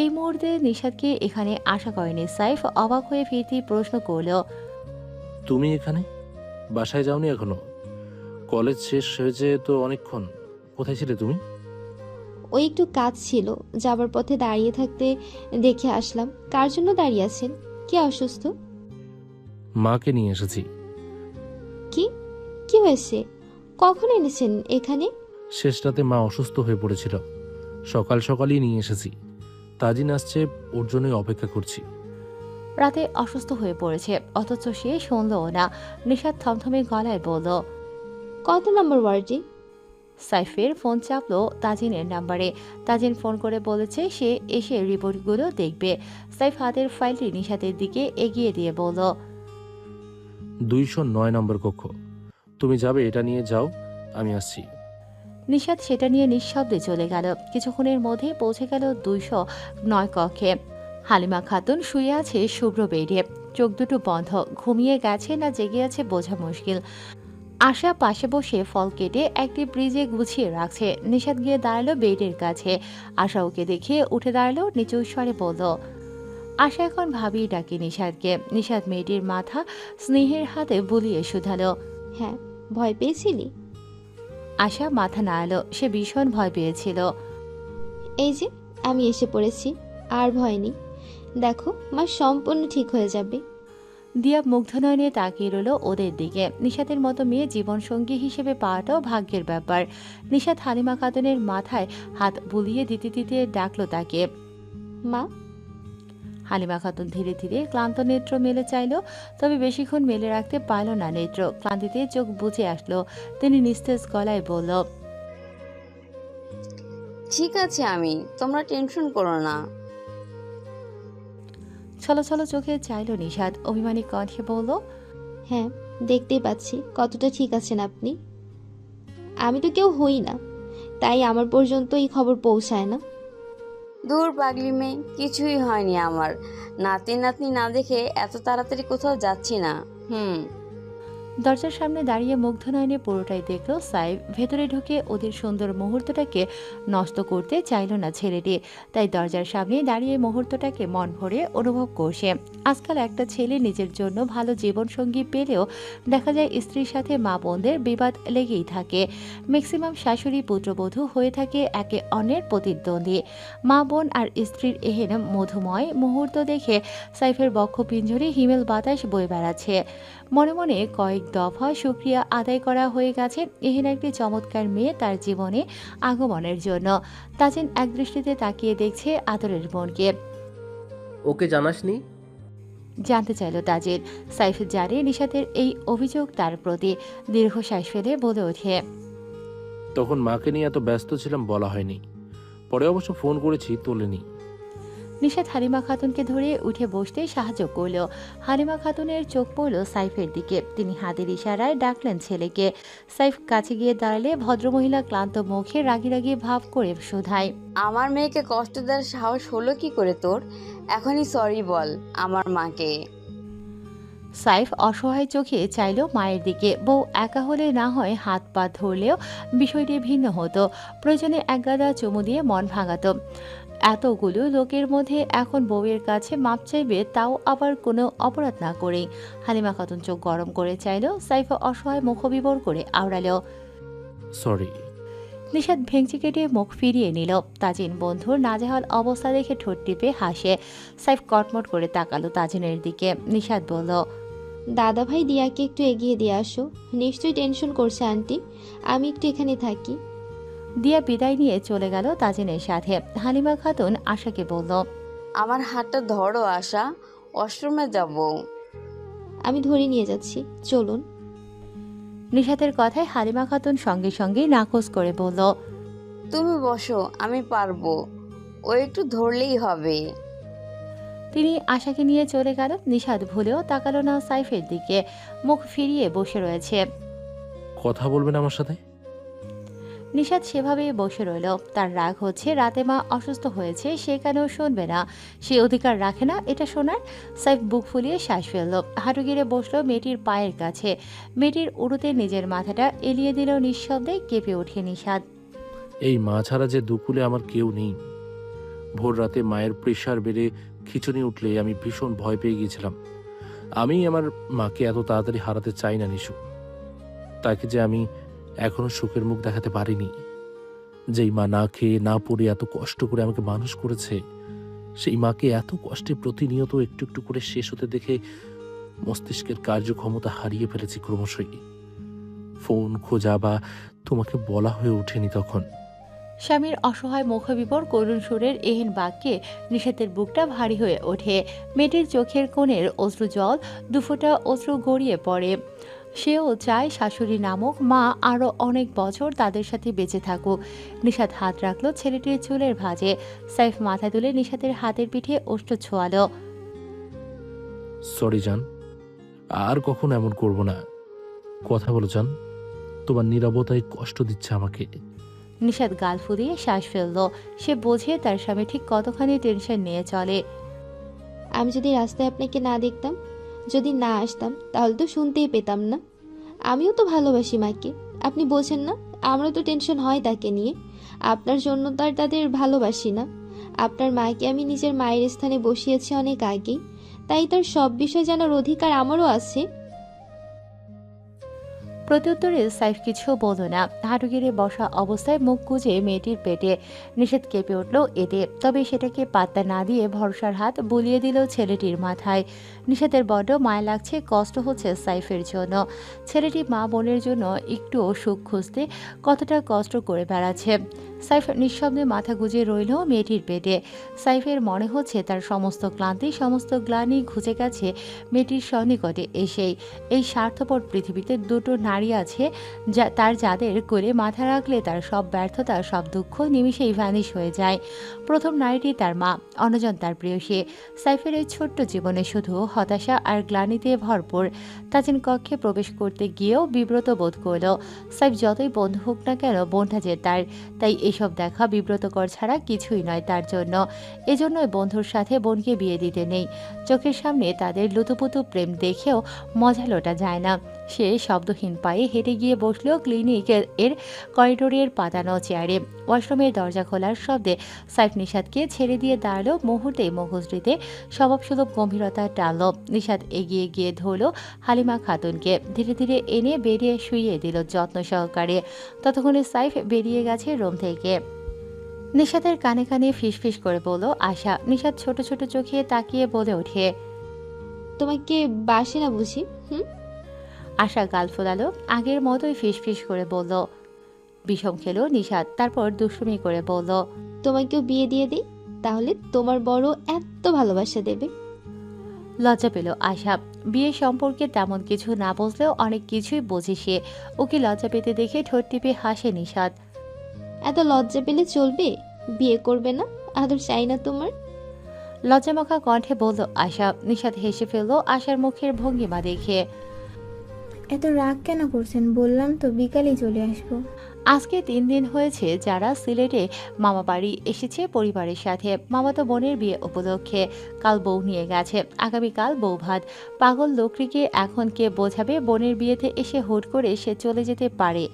এই মুহূর্তে নিশাতকে এখানে আশা করেনি। সাইফ অবাক হয়ে ফিরতি প্রশ্ন করল, তুমি এখানে? বাসায় যাওনি এখনো? কলেজ শেষ হয়েছে তো অনেকক্ষণ। কোথায় ছিলে তুমি? ওই একটু কাজ ছিল, যাবার পথে দাঁড়িয়ে থাকতে দেখে আসলাম। কার জন্য দাঁড়িয়ে আছেন? কে অসুস্থ? মাকে নিয়ে এসেছি। কি কি হয়েছে? কখন এনেছেন এখানে? শেষ রাতে মা অসুস্থ হয়ে পড়েছিল, সকাল সকালই নিয়ে এসেছি। তাজিন আসছে, ওর জন্যই অপেক্ষা করছি। রাতে অসুস্থ হয়ে পড়েছে, অথচ সে শুনলও না। নিশাত থমথমে গলায় বলল, কত নম্বর ওয়ার্ডে? সাইফের ফোন চাপলো তাজিনের নাম্বারে। তাজিন ফোন করে বলেছে সে এসে রিপোর্টগুলো দেখবে। সাইফ হাতের ফাইলটি নিশাতের দিকে এগিয়ে দিয়ে বলল, 209 নম্বর কক্ষ। তুমি যাবে, এটা নিয়ে যাও, আমি আসছি। নিশাত সেটা নিয়ে নিঃশব্দে চলে গেল। কিছুক্ষণের মধ্যেই পৌঁছে গেল 209 কক্ষে। হালিমা খাতুন শুয়ে আছে শুভ্র বেডে, চোখ দুটো বন্ধ। ঘুমিয়ে গেছে না জেগে আছে বোঝা মুশকিল। আশা পাশে বসে ফল কেটে একটি ব্রিজে গুছিয়ে রাখছে। নিশাত গিয়ে দাঁড়ালো বেডের কাছে। আশা ওকে দেখে উঠে দাঁড়ালো, নিচু স্বরে বলল, আশা এখন ভাবিই ডাকে নিশাতকে। নিশাত মেয়েটির মাথা স্নেহের হাতে বুলিয়ে শুধালো, হ্যাঁ, ভয় পেয়েছিলি? আশা মাথা নাড়ালো। সে ভীষণ ভয় পেয়েছিল। এই যে আমি এসে পড়েছি, আর ভয় নেই। দেখো, মা সম্পূর্ণ ঠিক হয়ে যাবে। দিয়া মুগ্ধ নয়নে তাকিয়ে রইল ওদের দিকে। নিশাতের মতো মেয়ে জীবনসঙ্গী হিসেবে পাওয়াটাও ভাগ্যের ব্যাপার। নিশাত হালিমা খাতুনের মাথায় হাত বুলিয়ে দিতে দিতে ডাকলো তাকে, মা। হালিমা খাতুন ধীরে ধীরে ক্লান্ত নেত্র মেলে চাইল, তবে বেশিক্ষণ মেলে রাখতে পারল না নেত্র। ক্লান্তিতে চোখ বুজে আসলো। তিনি নিস্তেজ গলায় বলল, ঠিক আছে আমি, তোমরা টেনশন করো না। ছলো ছলো চোখে চাইল নিশাত। অভিমানী কণ্ঠে বলল, হ্যাঁ, দেখতেই পাচ্ছি কতটা ঠিক আছেন আপনি। আমি তো কেউ হই না, তাই আমার পর্যন্ত এই খবর পৌঁছায় না। দূর পাগলি মেয়ে, কিছুই হয়নি আমার। নাতি নাতনি না দেখে এত তাড়াতাড়ি কোথাও যাচ্ছি না। দরজার সামনে দাঁড়িয়ে মুগ্ধ নয়নে পুরোটাই দেখল সাইফ। ভেতরে ঢুকে ওদের সুন্দর মুহূর্তটাকে নষ্ট করতে চাইল না ছেলেটি, তাই দরজার সামনে দাঁড়িয়ে মুহূর্তটাকে মন ভরে অনুভব করছে। আজকাল একটা ছেলে নিজের জন্য ভালো জীবনসঙ্গী পেলেও দেখা যায় স্ত্রীর সাথে মা বোনদের বিবাদ লেগেই থাকে। ম্যাক্সিমাম শাশুড়ি পুত্রবধূ হয়ে থাকে একে অন্যের প্রতিদ্বন্দ্বী। মা বোন আর স্ত্রীর এহেন মধুময় মুহূর্ত দেখে সাইফের বক্ষপিঞ্জরে হিমেল বাতাস বয়ে বেড়াচ্ছে। মনে মনে কয়েক দফা শুকরিয়া আদায় করা হয়ে গেছে এহেন একটি চমৎকার মেয়ে তার জীবনে আগমনের জন্য। তাজিন একদৃষ্টিতে তাকিয়ে দেখছে আদরের বোনকে। ওকে জানাসনি? জানতে চাইল তাজিন। সাইফ জানে নিশাতের এই অভিযোগ তার প্রতি। দীর্ঘশ্বাস ফেলে বলে ওঠে, তখন মাকে নিয়ে এত ব্যস্ত ছিলাম বলা হয়নি, পরে অবশ্য ফোন করেছি, তোলেনি। নিশাত হালিমা খাতুনকে ধরে উঠে বসতে সাহায্য করল। হালিমা খাতুনের চোখ পড়ল সাইফের দিকে। তিনি হাতের ইশারায় ডাকলেন ছেলেকে। সাইফ কাছে গিয়ে দাঁড়ালে ভদ্রমহিলা ক্লান্ত মুখে রাগি রাগি ভাব করে শোধায়, আমার মেয়েকে কষ্ট দেওয়ার সাহস হলো কি করে তোর? এখনই সরি বল আমার মাকে। সাইফ অসহায় চোখে চাইল মায়ের দিকে। বউ একা হলে না হয় হাত পা ধরলেও বিষয়টি ভিন্ন হতো। প্রয়োজনে একগাদা চুমু দিয়ে মন ভাঙাতো। এতগুলো লোকের মধ্যে এখন বউয়ের কাছে মাপ চাইবে, তাও আবার কোনো অপরাধ না করেই। হালিমা খাতুন চোখ গরম করে চাইল। সাইফ অসহায় মুখবিবর করে আওড়াল। সরি। নিশাত ভেঙচি কেটে মুখ ফিরিয়ে নিল। তাজিন বন্ধুর নাজেহাল অবস্থা দেখে ঠোঁট টিপে হাসে। সাইফ কটমট করে তাকালো তাজিনের দিকে। নিশাত বলল, দাদা ভাই দিয়াকে একটু এগিয়ে দিয়ে আসো, নিশ্চয়ই টেনশন করছে আন্টি, আমি একটু এখানে থাকি। দিয়া বিদায় নিয়ে চলে গেল তাজিনের সাথে। হালিমা খাতুন আশাকে বলল, আমার হাতটা ধরো আশা, ওয়াশরুমে যাব। আমি ধরে নিয়ে যাচ্ছি, চলুন। নিশাতের কথায় হালিমা খাতুন সঙ্গে সঙ্গে নাকচ করে বলল, তুমি বসো, আমি পারবো, ও একটু ধরলেই হবে। তিনি আশাকে নিয়ে চলে গেল। নিশাত ভুলেও তাকালো না সাইফের দিকে। মুখ ফিরিয়ে বসে রয়েছে। কথা বলবেন আমার সাথে? নিশাত সেভাবে বসে রইল। তার রাগ হচ্ছে রাতে মা অসুস্থ হয়েছে, সে কেন শুনবে না? সে অধিকার রাখে না এটা শোনার? সাইফ বুক ফুলিয়ে শ্বাস ফেলল। হাঁটু গেড়ে বসলো মেয়েটির পায়ের কাছে। মেয়েটির উড়ুতে নিজের মাথাটা এলিয়ে দিল নিঃশব্দে। কেঁপে ওঠে নিশাত। এই মা ছাড়া যে দুকুলে আমার কেউ নেই। ভোর রাতে মায়ের প্রেশার বেড়ে খিঁচুনি উঠলে আমি ভীষণ ভয় পেয়ে গিয়েছিলাম। আমি আমার মাকে এত তাড়াতাড়ি হারাতে চাই না নিশু। তাকে যে আমি এখনো সুখের মুখ দেখাতে পারিনি। যেই মা না খেয়ে না পড়ে এত কষ্ট করে আমাকে মানুষ করেছে, সেই মাকে এত কষ্টে প্রতিনিয়ত একটু একটু করে শেষ হতে দেখে মস্তিষ্কের কার্যক্ষমতা হারিয়ে ফেলেছি ক্রমশই। ফোন খোঁজা বা তোমাকে বলা হয়ে ওঠেনি তখন। স্বামীর অসহায় মুখবিবর করুণ সুরের এহেন বাক্যে নিশাতের বুকটা ভারী হয়ে ওঠে। মেয়েটির চোখের কোণের অশ্রু জল দুফোঁটা অশ্রু গড়িয়ে পড়ে। সেও চায় শাশুড়ি নামক মা আরও অনেক বছর তাদের সাথে বেঁচে থাকুক। নিশাত হাত রাখলো ছেলেটির চুলের ভাঁজে। সাইফ মাথা তুলে নিশাতের হাতের পিঠে ওষ্ঠ ছোঁয়ালো। সরি জান, আর কখনো এমন করব না। কথা বলো জান, তোমার নীরবতায় কষ্ট দিচ্ছে আমাকে। নিশাত গাল ফুলিয়ে শ্বাস ফেলল। সে বোঝে তার স্বামী ঠিক কতখানি টেনশন নিয়ে চলে। আমি যদি রাস্তায় আপনাকে না দেখতাম, যদি না আসতাম, তাহলে তো শুনতেই পেতাম না। আমিও তো ভালোবাসি মাকে, আপনি বোঝেন না? আমারও তো টেনশন হয় তাকে নিয়ে। আপনার জন্য তো আর তাদের ভালোবাসি না। আপনার মাকে আমি নিজের মায়ের স্থানে বসিয়েছি অনেক আগেই, তাই তার সব বিষয় জানার অধিকার আমারও আছে। প্রত্যুত্তরে সাইফ কিছু বলল না। হাঁটু গেড়ে বসা অবস্থায় মুখ গুজে মেয়েটির পেটে। নিষেধ কেঁপে উঠল এতে। তবে সেটাকে পাত্তা না দিয়ে ভরসার হাত বুলিয়ে দিল ছেলেটির মাথায়। নিষেধের বড্ড মায়া লাগছে, কষ্ট হচ্ছে সাইফের জন্য। ছেলেটি মা বোনের জন্য একটুও সুখ খুঁজতে কতটা কষ্ট করে বেড়াচ্ছে। সাইফ নিঃশব্দে মাথা গুজে রইল মেয়েটির পেটে। সাইফের মনে হচ্ছে তার সমস্ত ক্লান্তি, সমস্ত গ্লানি ঘুচে গেছে মেয়েটির সন্নিকটে এসেই। এই স্বার্থপর পৃথিবীতে দুটো নারী আছে তার যাদের কোলে মাথা রাখলে তার সব ব্যর্থতা, সব দুঃখ নিমিষেই ভ্যানিশ হয়ে যায়। প্রথম নারীটি তার মা, অন্যজন তার প্রেয়সী। সাইফের এই ছোট্ট জীবনে শুধু হতাশা আর গ্লানিতে ভরপুর। তাজিন কক্ষে প্রবেশ করতে গিয়েও বিব্রত বোধ করল। সাইফ যতই বন্ধু হোক না কেন, বোনটা যে তার, তাই এসব দেখা বিব্রতকর ছাড়া কিছুই নয় তার জন্য। এজন্যই বন্ধুর সাথে বোনকে বিয়ে দিতে নেই। চোখের সামনে তাদের লুতুপুতু প্রেম দেখেও মজা লোটা যায় না। সে শব্দহীন পায়ে হেঁটে গিয়ে বসল ক্লিনিকের করিডোরের পাতানো চেয়ারে। ওয়াশরুমের দরজা খোলার শব্দে সাইফ নিশাতকে ছেড়ে দিয়ে দাঁড়ালো। মুহূর্তেই মুখশ্রীতে স্বভাবসুলভ গম্ভীরতা টানল। নিশাত এগিয়ে গিয়ে ধরল হালিমা খাতুনকে, ধীরে ধীরে এনে বেরিয়ে শুইয়ে দিল যত্ন সহকারে। ততক্ষণে সাইফ বেরিয়ে গেছে রুম থেকে। নিশাতের কানে কানে ফিসফিস করে বলল আশা। নিশাত ছোট ছোট চোখে তাকিয়ে বলে ওঠে, তোমাকে বাসে না বুঝি? আশা গাল ফোলালো। আগের মতোই ফিসফিস করে বলল। বিষম খেলো নিশাত। তারপর দুষ্টুমি করে বলল, তোমাকেও বিয়ে দিয়ে দিই, তাহলে তোমার বড় এত ভালোবাসা দেবে। লজ্জা পেল আশা। বিয়ে সম্পর্কে তেমন কিছু না বুঝলেও অনেক কিছুই বোঝে সে। ওকে লজ্জা পেতে দেখে ঠোঁট টিপে হাসে নিশাত। এত লজ্জা পেলে চলবে? বিয়ে করবে না? আদর চাই না তোমার? লজ্জামাখা কণ্ঠে বলল আশা। নিশাত হেসে ফেলল আশার মুখের ভঙ্গিমা দেখে। এত রাগ কেন করছেন? বললাম তো বিকালেই চলে আসবো। আজকে 3 দিন হয়েছে যারা সিলেটে মামা বাড়ি এসেছে পরিবারের সাথে। মামাতো বোনের বিয়ে উপলক্ষে কাল বউ নিয়ে গেছে, আগামীকাল বউ ভাত। পাগল লোকটিকে এখন কে বোঝাবে? বোনের বিয়েতে এসে হুট করে সে চলে যেতে পারে।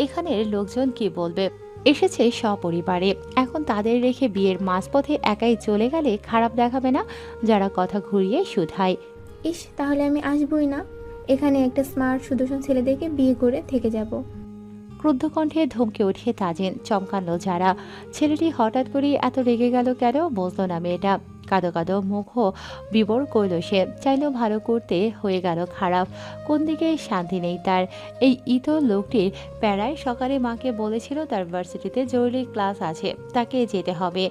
এখানের লোকজন কি বলবে? এসেছে সপরিবারে, এখন তাদের রেখে বিয়ের মাঝপথে একাই চলে গেলে খারাপ দেখাবে না? যারা কথা ঘুরিয়ে শুধায়। ইস, তাহলে আমি আসবই না। এখানে একটা স্মার্ট সুদর্শন ছেলেদেরকে বিয়ে করে থেকে যাব। ক্রুদ্ধ কণ্ঠে ধমকে ওঠে তাজিন। চমকানো যারা। ছেলেটি হঠাৎ করে এত রেগে গেল কেন বুঝল না মেয়েটা। কাদো কাদো মুখও বিবর করল সে। চাইলেও ভালো করতে হয়ে গেল খারাপ। কোন দিকে শান্তি নেই তার। এই ইতর লোকটির প্যারায় সকালে মাকে বলেছিল তার ভার্সিটিতে জরুরি ক্লাস আছে, তাকে যেতে হবে।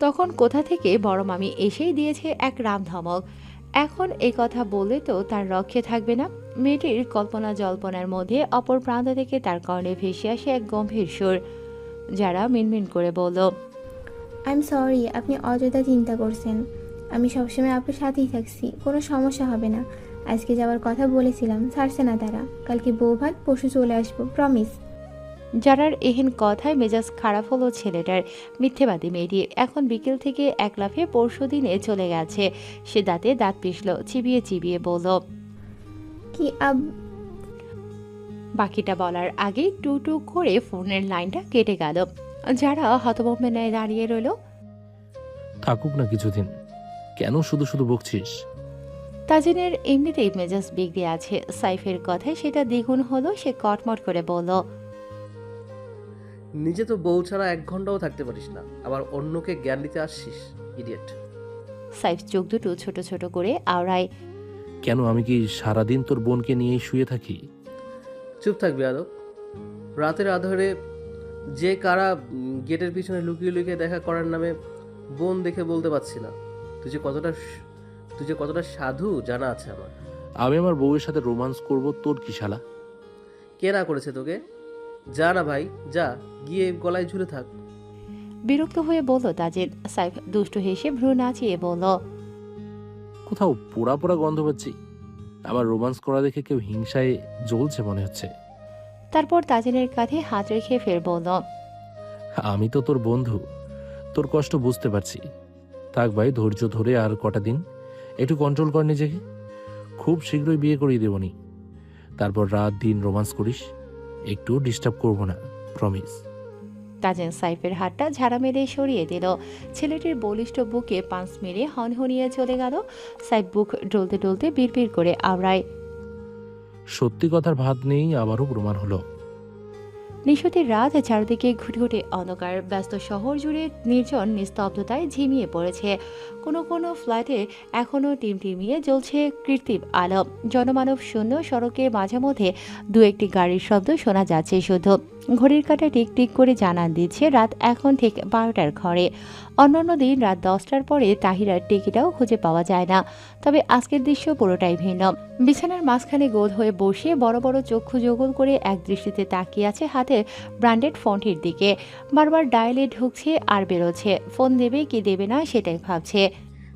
তখন কোথা থেকে বড় মামি এসেই দিয়েছে এক রামধমক। এখন এই কথা বললে তো তার রক্ষে থাকবে না। মেয়েটির কল্পনা জল্পনার মধ্যে অপর প্রান্ত থেকে তার কর্ণে ভেসে আসে এক গম্ভীর সুর। যারা মিনমিন করে বলল, আই এম সরি, আপনি অযথা চিন্তা করছেন। আমি সবসময় আপনার সাথেই থাকছি, কোনো সমস্যা হবে না। আজকে যাওয়ার কথা বলেছিলাম, ছাড়ছে না তারা। কালকে বউ ভাত, পরশু চলে আসবো, প্রমিস। যারার এহেন কথায় মেজাজ খারাপ হলো ছেলেটার। মিথ্যেবাদী মেয়েটি এখন বিকেল থেকে এক লাফে পরশু দিনে চলে গেছে। সে দাঁতে দাঁত পিষল, চিবিয়ে চিবিয়ে বলল, কি বাকিটা বলার আগেই টু টু করে ফোনের লাইনটা কেটে গেল। যারা হতভম্বে ন্যায় দাঁড়িয়ে রইল। থাকুক না কিছুদিন, কেন শুধু শুধু বকছিস? তাজিনের এমনিতেই মেজাজ বিগড়ে আছে, সাইফের কথায় সেটা দ্বিগুণ হলো। সে কটমট করে বলল, নিজে তো বউ ছাড়া 1 ঘন্টাও থাকতে পারিস না, আবার অন্যকে জ্ঞান দিতে আসছিস, ইডিয়েট। সাইফ চোখ দুটো ছোট ছোট করে আওড়ায়। কেন, আমি কি সারাদিন তোর বোনকে নিয়েই শুয়ে থাকি? চুপ থাকবি আদব। রাতের আধারে যে কারা গেটের পিছনে লুকিয়ে লুকিয়ে দেখা করার নামে বোন দেখে বলতে পারছি না। তুই যে কতটা সাধু জানা আছে আমার। আমি আমার বউয়ের সাথে রোমান্স করব, তোর কি শালা? কে না করেছে তোকে? যা না ভাই, যা গিয়ে গলায় ঝুলে থাক। বিরক্ত হয়ে বলল তাজিন। সাইফ দুষ্টু হেসে ভ্রু নাচিয়ে বলল, কোথাও পোড়া পোড়া গন্ধ পাচ্ছি। আমার রোমান্স করা দেখে কেউ হিংসায় জ্বলছে মনে হচ্ছে। তারপর তাজিনের কাঁধে হাত রেখে ফের বলল, আমি তো তোর বন্ধু, তোর কষ্ট বুঝতে পারছি। থাক ভাই, ধৈর্য ধরে আর কটা দিন একটু কন্ট্রোল কর নিজেকে। খুব শীঘ্রই বিয়ে করিয়ে দেবনি। তারপর রাত দিন রোমান্স করিস, একটু ডিস্টার্ব করবো না, প্রমিস। তাজিন সাইফের হাতটা ঝাড়া মেরে সরিয়ে দিল। ছেলেটির বলিষ্ঠ বুকে পাঁচ মেরে হনহনিয়ে চলে গেল। সাইফ বুক ডলতে ডলতে বিড়বিড় করে আওড়ায়, সত্যি কথার ভাত নেই, আবারও প্রমাণ হলো। নিশতির রাত চারদিকে ঘুটঘুটে অন্ধকার। ব্যস্ত শহর জুড়ে নির্জন নিস্তব্ধতায় ঝিমিয়ে পড়েছে। কোনো কোনো ফ্ল্যাটে এখনও টিমটিমিয়ে জ্বলছে কৃত্রিম আলো। জনমানব শূন্য সড়কে মাঝে মধ্যে দু একটি গাড়ির শব্দ শোনা যাচ্ছে শুধু। ঘড়ির কাঁটা টিকটিক করে জানান দিচ্ছে রাত এখন ঠিক 12টার ঘরে। অন্যান্য দিন রাত 10টার পরে তাহিরার টিকিটাও খুঁজে পাওয়া যায় না। তবে আজকের দৃশ্য পুরোটাই ভিন্ন। বিছানার মাঝখানে গোল হয়ে বসে বড় বড় চক্ষু জোগল করে এক দৃষ্টিতে তাকিয়ে আছে হাতে ব্র্যান্ডেড ফোনটির দিকে। বারবার ডায়ালে ঢুকছে আর বেরোচ্ছে। ফোন দেবে কি দেবে না সেটাই ভাবছে।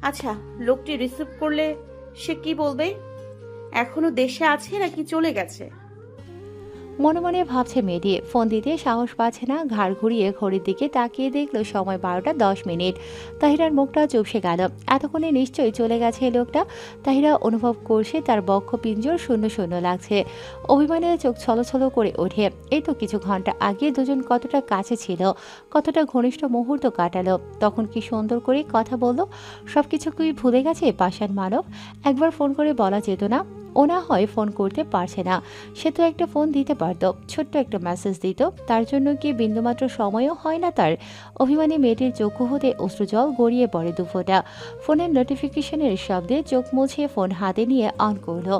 আচ্ছা, লোকটি রিসিভ করলে সে কি বলবে? এখনো দেশে আছে নাকি চলে গেছে? মনে মনে ভাবছে মেয়েটি। ফোন দিতে সাহস পাচ্ছে না। ঘাড় ঘুরিয়ে ঘড়ির দিকে তাকিয়ে দেখলো সময় 12টা 10 মিনিট। তাহিরার মুখটা চুপসে গেল। এতক্ষণে নিশ্চয়ই চলে গেছে লোকটা। তাহিরা অনুভব করছে তার বক্ষ পিঞ্জর শূন্য শূন্য লাগছে। অভিমানে চোখ ছলছল করে ওঠে। এই তো কিছু ঘন্টা আগে দুজন কতটা কাছে ছিল, কতটা ঘনিষ্ঠ মুহূর্ত কাটালো। তখন কি সুন্দর করে কথা বললো। সবকিছু কি ভুলে গেছে পাষাণ মানব? একবার ফোন করে বলা যেত না? ও না হয় ফোন করতে পারছে না, সে তো একটা ফোন দিতে পারত, ছোট্ট একটা মেসেজ দিত। তার জন্য কি বিন্দুমাত্র সময়ও হয় না তার? অভিমানী মেয়েটির চক্ষু হতে অশ্রুজল গড়িয়ে পড়ে দুফোঁটা। ফোনের নোটিফিকেশনের শব্দে চোখ মুছে ফোন হাতে নিয়ে অন করলো।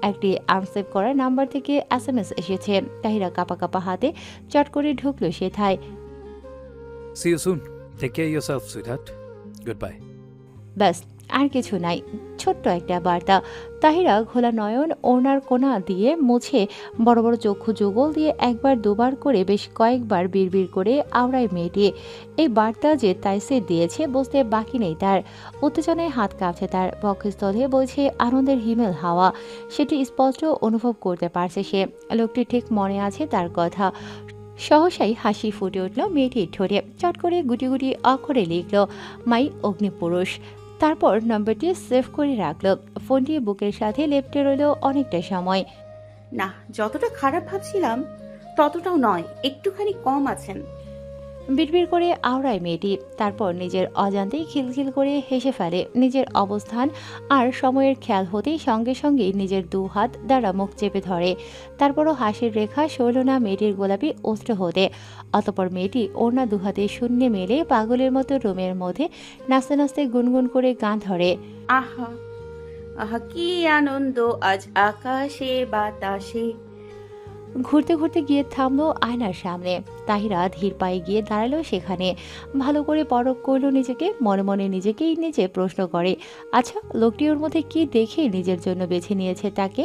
একটি আনসেভ করা নাম্বার থেকে SMS এসেছে। তাহিরা কাঁপা কাঁপা হাতে চট করে ঢুকলো সেথায়। See you soon. Take care of yourself, sweetheart. Goodbye. ব্যাস আর কিছু নাই, ছোট্ট একটা বার্তা। তাহিরা ঘোলা নয়ন ওড়নার কোনা দিয়ে মুছে বড় বড় চক্ষু যুগল দিয়ে একবার দুবার করে বেশ কয়েকবার বিড়বিড় করে আওড়ায় মেয়েটি। এই বার্তা যে তাইসির দিয়েছে বুঝতে বাকি নেই তার। উত্তেজনায় হাত কাঁপছে তার, বক্ষস্থলে বইছে আনন্দের হিমেল হাওয়া। সেটি স্পষ্ট অনুভব করতে পারছে সে। লোকটি ঠিক মনে আছে তার কথা। সহসাই হাসি ফুটে উঠল মেয়েটির ঠোঁটে। চট করে গুটি গুটি অক্ষরে লিখল মাই অগ্নিপুরুষ। তারপর নম্বরটি সেভ করে রাখলো। ফোনটি বুকের সাথে লেপ্টে রইল অনেকটা সময়। না, যতটা খারাপ ভাবছিলাম ততটাও নয়, একটুখানি কম আছেন। বিড়বিড় করে আওড়ায় মেয়েটি। তারপর নিজের অজান্তেই খিলখিল করে হেসে ফেলে। নিজের অবস্থান আর সময়ের খেয়াল হতেই সঙ্গে সঙ্গে নিজের দু হাত দ্বারা মুখ চেপে ধরে। তারপরও হাসির রেখা সরল না মেয়েটির গোলাপি অস্ত্র হতে। অতপর মেয়েটি ওড়না দুহাতে শূন্যে মেলে পাগলের মতো রুমের মধ্যে নাচতে নাচতে গুনগুন করে গান ধরে। আহা আহা কি আনন্দ আজ আকাশে বাতাসে। ঘুরতে ঘুরতে গিয়ে থামলো আয়নার সামনে। তাহিরা ধীর পায়ে গিয়ে দাঁড়ালো সেখানে। ভালো করে পরখ করলো নিজেকে। মনে মনে নিজেকেই নিজে প্রশ্ন করে, আচ্ছা লোকটি ওর মধ্যে কি দেখে নিজের জন্য বেছে নিয়েছে তাকে?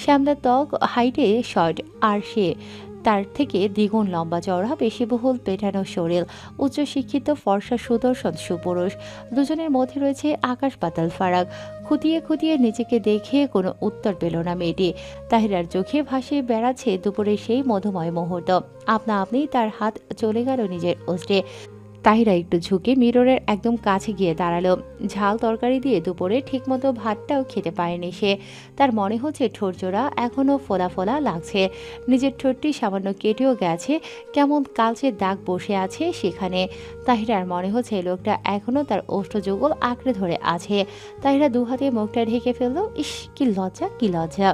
শ্যামলা ত্বক, হাইটে শর্ট, আর সে তার থেকে দ্বিগুণ লম্বা চওড়া, পেশিবহুল পেটানো শরীর, উচ্চশিক্ষিত ফর্সা সুদর্শন সুপুরুষ। দুজনের মধ্যে রয়েছে আকাশ পাতাল ফারাক। খুঁটিয়ে খুঁটিয়ে নিজেকে দেখে কোনো উত্তর পেল না মেয়েটি। তাহিরার চোখে ভাসে বেড়াচ্ছে দুপুরের সেই মধুময় মুহূর্ত। আপনা আপনি তার হাত চলে গেল নিজের অস্ত্রে। তাহিরা একটু ঝুঁকে মিররের একদম কাছে গিয়ে দাঁড়ালো। ঝাল তরকারি দিয়ে দুপুরে ঠিকমতো ভাতটাও খেতে পারেনি সে। তার মনে হচ্ছে ঠোঁটজোড়া এখনও ফোলা ফোলা লাগছে। নিজের ঠোঁটটি সামান্য কেটেও গেছে, কেমন কালচে দাগ বসে আছে সেখানে। তাহিরার মনে হচ্ছে লোকটা এখনও তার ওষ্ঠযুগল আঁকড়ে ধরে আছে। তাহিরা দুহাতে মুখটা ঢেকে ফেলল। ইস, কি লজ্জা, কি লজ্জা।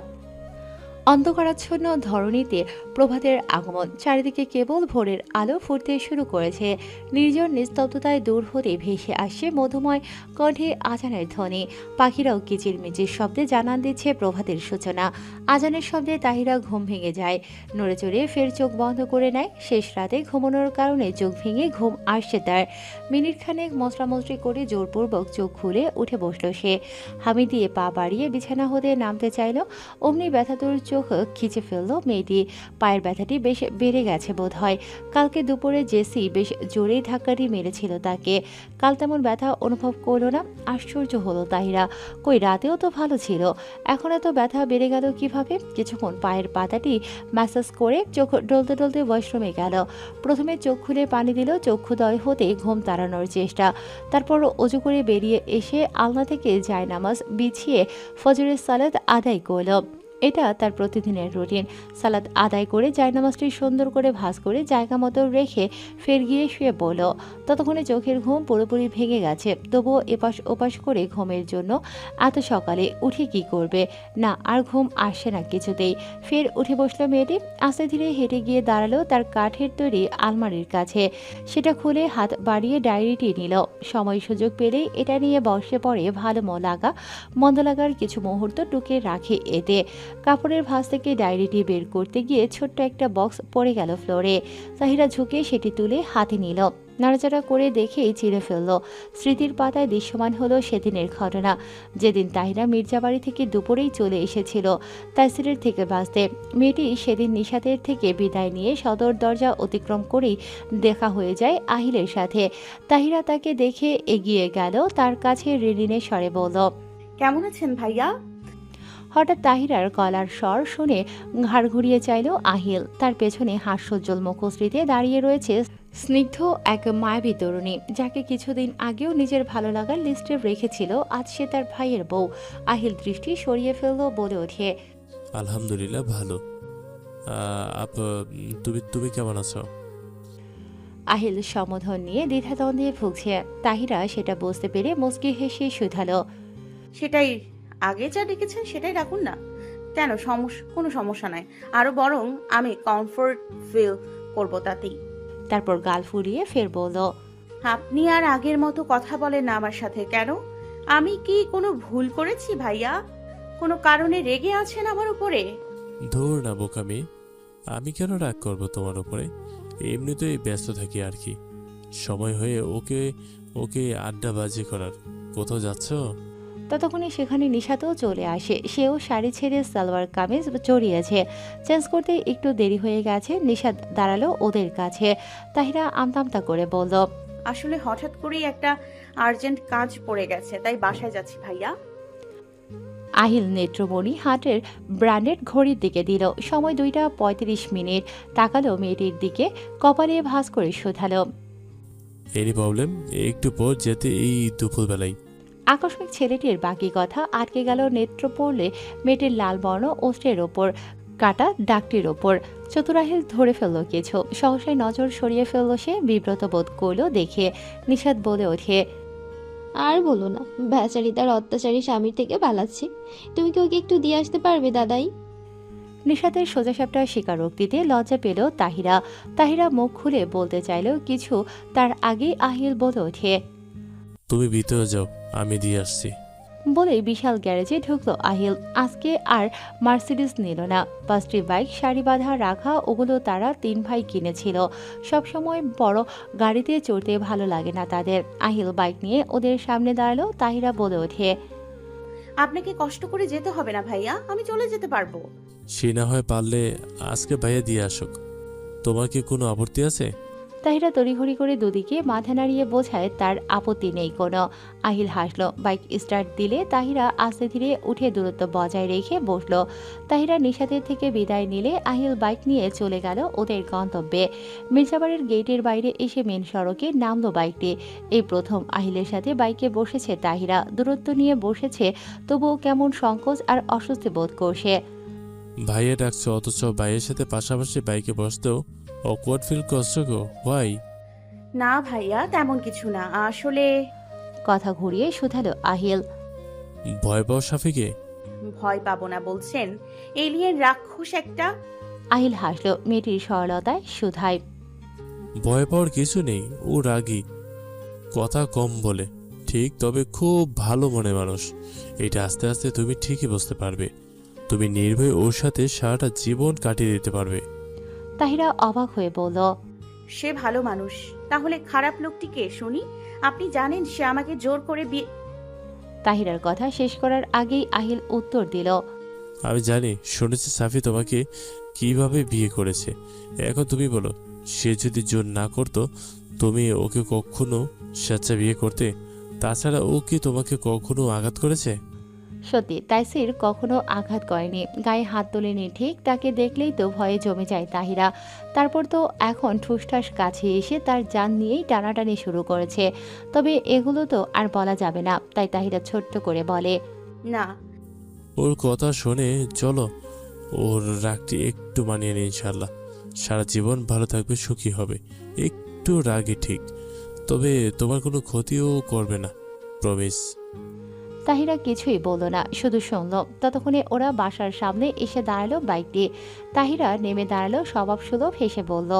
অন্ধকারাচ্ছন্ন ধরণীতে প্রভাতের আগমন। চারিদিকে কেবল ভোরের আলো ফুটতে শুরু করেছে। নির্জন নিস্তব্ধতায় দূর হতে ভেসে আসছে মধুময় কণ্ঠে আজানের ধ্বনি। পাখিরাও কিচিরমিচির শব্দে জানান দিচ্ছে প্রভাতের সূচনা। আজানের শব্দে তাহিরা ঘুম ভেঙে যায়। নড়ে চড়ে ফের চোখ বন্ধ করে নেয়। শেষ রাতে ঘুমানোর কারণে চোখ ভেঙে ঘুম আসছে তার। মিনিট খানেক মশরামশরি করে জোরপূর্বক চোখ খুলে উঠে বসল সে। হামি দিয়ে পা বাড়িয়ে বিছানা হতে নামতে চাইল। অমনি ব্যথাতুর চোখ খিচে ফেলল মেয়েটি। পায়ের ব্যথাটি বেশ বেড়ে গেছে বোধ হয়। কালকে দুপুরে জেসি বেশ জোরেই ধাক্কাটি মেরেছিল তাকে। কাল তেমন ব্যথা অনুভব করলো না। আশ্চর্য হলো তাহিরা, কই রাতেও তো ভালো ছিল, এখন এত ব্যথা বেড়ে গেল কিভাবে? কিছুক্ষণ পায়ের পাতাটি ম্যাসাজ করে চোখ ডলতে ডলতে ওয়াশরুমে গেল। প্রথমে চোখ খুলে পানি দিল, চক্ষুদয় হতে ঘুম তাড়ানোর চেষ্টা। তারপর অজু করে বেরিয়ে এসে আলনা থেকে জায়নামাজ বিছিয়ে ফজরের সালাত আদায় করল। এটা তার প্রতিদিনের রুটিন। সালাত আদায় করে জায়নামাজটি সুন্দর করে ভাঁজ করে জায়গা মতো রেখে ফের গিয়ে শুয়ে পড়ল। ততক্ষণে চোখের ঘুম পুরোপুরি ভেঙে গেছে। তবুও এপাশ ওপাশ করে ঘুমের জন্য এত সকালে উঠে কি করবে? না, আর ঘুম আসছে না কিছুতেই। ফের উঠে বসলো মেয়েটি। আস্তে ধীরে হেঁটে গিয়ে দাঁড়ালো তার কাঠের তৈরি আলমারির কাছে। সেটা খুলে হাত বাড়িয়ে ডায়েরিটি নিল। সময় সুযোগ পেলেই এটা নিয়ে বসে পড়ে ভালো মন্দ লাগার কিছু মুহূর্ত টুকে রাখে এতে। কাপড়ের ভাঁজ থেকে ডায়েরিটি বের করতে গিয়ে ছোট্ট একটা বক্স পড়ে গেল ফ্লোরে। তাহিরা ঝুঁকে সেটি তুলে হাতে নিল। নাড়াচাড়া করে দেখেই চিড়ে ফেলল। স্মৃতির পাতায় দৃশ্যমান হলো সেদিনের ঘটনা, যেদিন তাহিরা মির্জাবাড়ি থেকে দুপুরেই চলে এসেছিল তাইসিরের থেকে বাঁচতে। মেয়েটি সেদিন নিশাতের থেকে বিদায় নিয়ে সদর দরজা অতিক্রম করেই দেখা হয়ে যায় আহিলের সাথে। তাহিরা তাকে দেখে এগিয়ে গেল তার কাছে রিলিনের স্বরে বলল, কেমন আছেন ভাইয়া? হঠাৎ তাহিরার গলার স্বর শুনে ঘাড় ঘুরিয়ে চাইল আহিল। তার পেছনে হাস্যোজ্জ্বল মুখশ্রীতে দাঁড়িয়ে রয়েছে স্নিগ্ধ এক মায়াবী তরুণী, যাকে কিছুদিন আগেও নিজের ভালো লাগার লিস্টে রেখেছিল। আজ সে তার ভাইয়ের বউ। আহিল দৃষ্টি সরিয়ে ফেলল, বলে ওঠে, আলহামদুলিল্লাহ ভালো। তুমি কেমন আছো? আহিল সম্বোধন নিয়ে দ্বিধাদ্বন্দ্বে ভুগছে। তাহিরা সেটা বুঝতে পেরে মুচকি হেসে শুধালো, সেটাই, আগে যা ডেকেছেন সেটাই রাখুন না। কেন, কোনো সমস্যা নাই, আরো বরং আমি কমফোর্ট ফিল করবো তাতেই। তারপর গাল ফুলিয়ে ফের বলল, আপনি আর আগের মতো কথা বলেন না আমার সাথে কেন? আমি কি কোনো ভুল করেছি ভাইয়া? কোনো কারণে রেগে আছেন আমার উপরে? ধুর না বোকামি, আমি কেন রাগ করবো তোমার উপরে? এমনিতেই ব্যস্ত থাকি আর কি। সময় হয়ে ওকে আড্ডা বাজি করার। কোথাও যাচ্ছ? ততক্ষণে সেখানে নিশাতও চলে আসে। সেও শাড়ি ছেড়ে সালোয়ার কামিজ জড়িয়েছে। চেঞ্জ করতে একটু দেরি হয়ে গেছে। নিশাত দাঁড়ালো ওদের কাছে। তাহিরা আমতা করে বলল, আসলে হঠাৎ করেই একটা আর্জেন্ট কাজ পড়ে গেছে, তাই বাসায় যাচ্ছি ভাইয়া। আহিল নেত্রমণি হাটের ব্র্যান্ডেড ঘড়ির দিকে দিল। সময় 2:35। তাকালো মেয়েটির দিকে, কপালে ভাঁজ করে শোধালো, এনি প্রবলেম? একটু পর যেতে এই দুপুরবেলায়। আকস্মিক ছেলেটির বাকি কথা আটকে গেল নেত্র পড়লে মেয়েটির লাল বর্ণ অস্ত্রের ওপর, কাটা দাগটির ওপর। চতুরাহিল ধরে ফেলল কিছু। সহসায় নজর সরিয়ে ফেলল সে। বিব্রত বোধ করল দেখে। নিষাদ বলে ওঠে, আর বলো না, বেচারি তার অত্যাচারী স্বামীর থেকে পালাচ্ছে। তুমি কি ওকে একটু দিয়ে আসতে পারবে দাদাই? নিষাদের সোজাসাপটা স্বীকারোক্তিতে লজ্জা পেল তাহিরা। তাহিরা মুখ খুলে বলতে চাইলেও কিছু তার আগেই আহিল বলে ওঠে, তুমি ভিতরে যাও, আমি দিয়ে আসছি। বলে বিশাল গ্যারেজে ঢুকলো আহিল। আজকে আর মার্সিডিজ নিল না, 5টি বাইক সারি বাঁধা রাখা। ওগুলো তারা 3 ভাই কিনেছিল। সবসময় বড় গাড়িতে চড়তে ভালো লাগে না তাদের। আহিল বাইক নিয়ে ওদের সামনে দাঁড়ালো। তাহিরা বলে ওঠে, আপনাকে কষ্ট করে যেতে হবে না ভাইয়া, আমি চলে যেতে পারবো। সে না হয় পারলে আজকে ভাইয়া দিয়ে আসুক। তোমার কি কোনো আপত্তি আছে? তাহিরা তড়িঘড়ি করে দুদিকে মাথা নাড়িয়ে বোঝায় তার আপত্তি নেই কোনো। আহিল হাসলো। বাইক স্টার্ট দিলে তাহিরা আস্তে ধীরে উঠে দূরত্ব বজায় রেখে বসলো। তাহিরা নিশাতের থেকে বিদায় নিলে আহিল বাইক নিয়ে চলে গেল ওদের গন্তব্যে। মির্জাবাড়ির গেটের বাইরে এসে মেন সড়কে নামলো বাইকটি। এই প্রথম আহিলের সাথে বাইকে বসেছে তাহিরা। দূরত্ব নিয়ে বসেছে, তবুও কেমন সংকোচ আর অস্বস্তি বোধ করছে। ভাইয়া ডাকছো, অথচ ভাইয়ের সাথে পাশাপাশি বাইকে বসতেও অকওয়ার্ড ফিল করছো গো? ওয়াই? না ভাইয়া, তেমন কিছু না, আসলে। কথা ঘুরিয়ে শুধালো আহিল, ভয় পাও সাফিকে? ভয় পাবো না বলছেন? এলিয়েন রাক্ষস একটা। আহিল হাসলো। মেয়েটির সরলতায় শুধায়, ভয় পাওয়ার কিছু নেই, ও রাগী, কথা কম বলে ঠিক, তবে খুব ভালো মনে মানুষ। এটা আস্তে আস্তে তুমি ঠিকই বুঝতে পারবে। তুমি নির্ভয়ে ওর সাথে সারাটা জীবন কাটিয়ে দিতে পারবে। তাহিরা অবাক হয়ে বলল, সে ভালো মানুষ, তাহলে খারাপ লোকটি কে শুনি? আপনি জানেন সে আমাকে জোর করে বিয়ে। তাহিরার কথা শেষ করার আগেই আহিল উত্তর দিল, আমি জানি, শুনেছি সাফি তোমাকে কিভাবে বিয়ে করেছে। এখন তুমি বলো, সে যদি জোর না করতো তুমি ওকে কখনো স্বেচ্ছা বিয়ে করতে? তাছাড়া ও কি তোমাকে কখনো আঘাত করেছে? সত্যি তাইসির কখনো আঘাত করেনি, গায়ে হাত তোলেনি ঠিক। তাকে দেখলেই তো ভয়ে জমে যায় তাহিরা। তারপর তো এখন ঠুসঠাস কাছে এসে তার জান নিয়েই টানাটানি শুরু করেছে। তবে এগুলো তো আর বলা যাবে না, তাই তাহিরা ছোট্ট করে বলে, না। ওর কথা শুনে চলো, ওর রাগটি একটু মানিয়ে নিই, ইনশাল্লাহ সারা জীবন ভালো থাকবে, সুখী হবে। একটু রাগে ঠিক, তবে তোমার কোনো ক্ষতিও করবে না, প্রমিস। তাহিরা কিছুই বলল না, শুধু শুনল। ততক্ষণে ওরা বাসার সামনে এসে দাঁড়ালো বাইকটি। তাহিরা নেমে দাঁড়ালো স্বভাবসুলভ হেসে বলল,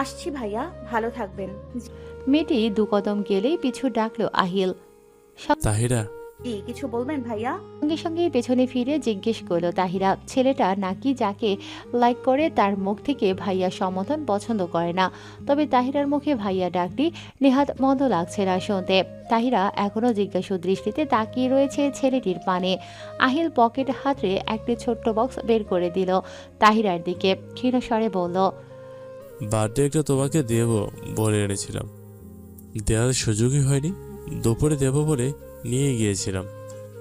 আসছি ভাইয়া, ভালো থাকবেন। মেয়েটি 2 কদম গেলেই পিছু ডাকলো আহিল। তাহিরা, কি কিছু বলবেন ভাইয়া? সঙ্গে সঙ্গে পেছনে ফিরে জিজ্ঞেস করলো তাহিরা, ছেলেটা নাকি যাকে লাইক করে তার মুখ থেকে ভাইয়া সম্বোধন পছন্দ করে না। তবে তাহিরার মুখে ভাইয়া ডাকটি নেহাত মন্দ লাগছে না শুনতে। তাহিরা এখনো জিজ্ঞাসু দৃষ্টিতে তাকিয়ে রয়েছে ছেলেটির পানে। আহিল পকেট হাতড়ে একটি ছোট্ট বক্স বের করে দিল তাহিরার দিকে। ক্ষীণ স্বরে বলল, বার্থডে একটা তোমাকে দেবো বলে এনেছিলাম, দেওয়ার সুযোগই হয়নি। দুপুরে দেবো বলে নিয়ে গিয়েছিলাম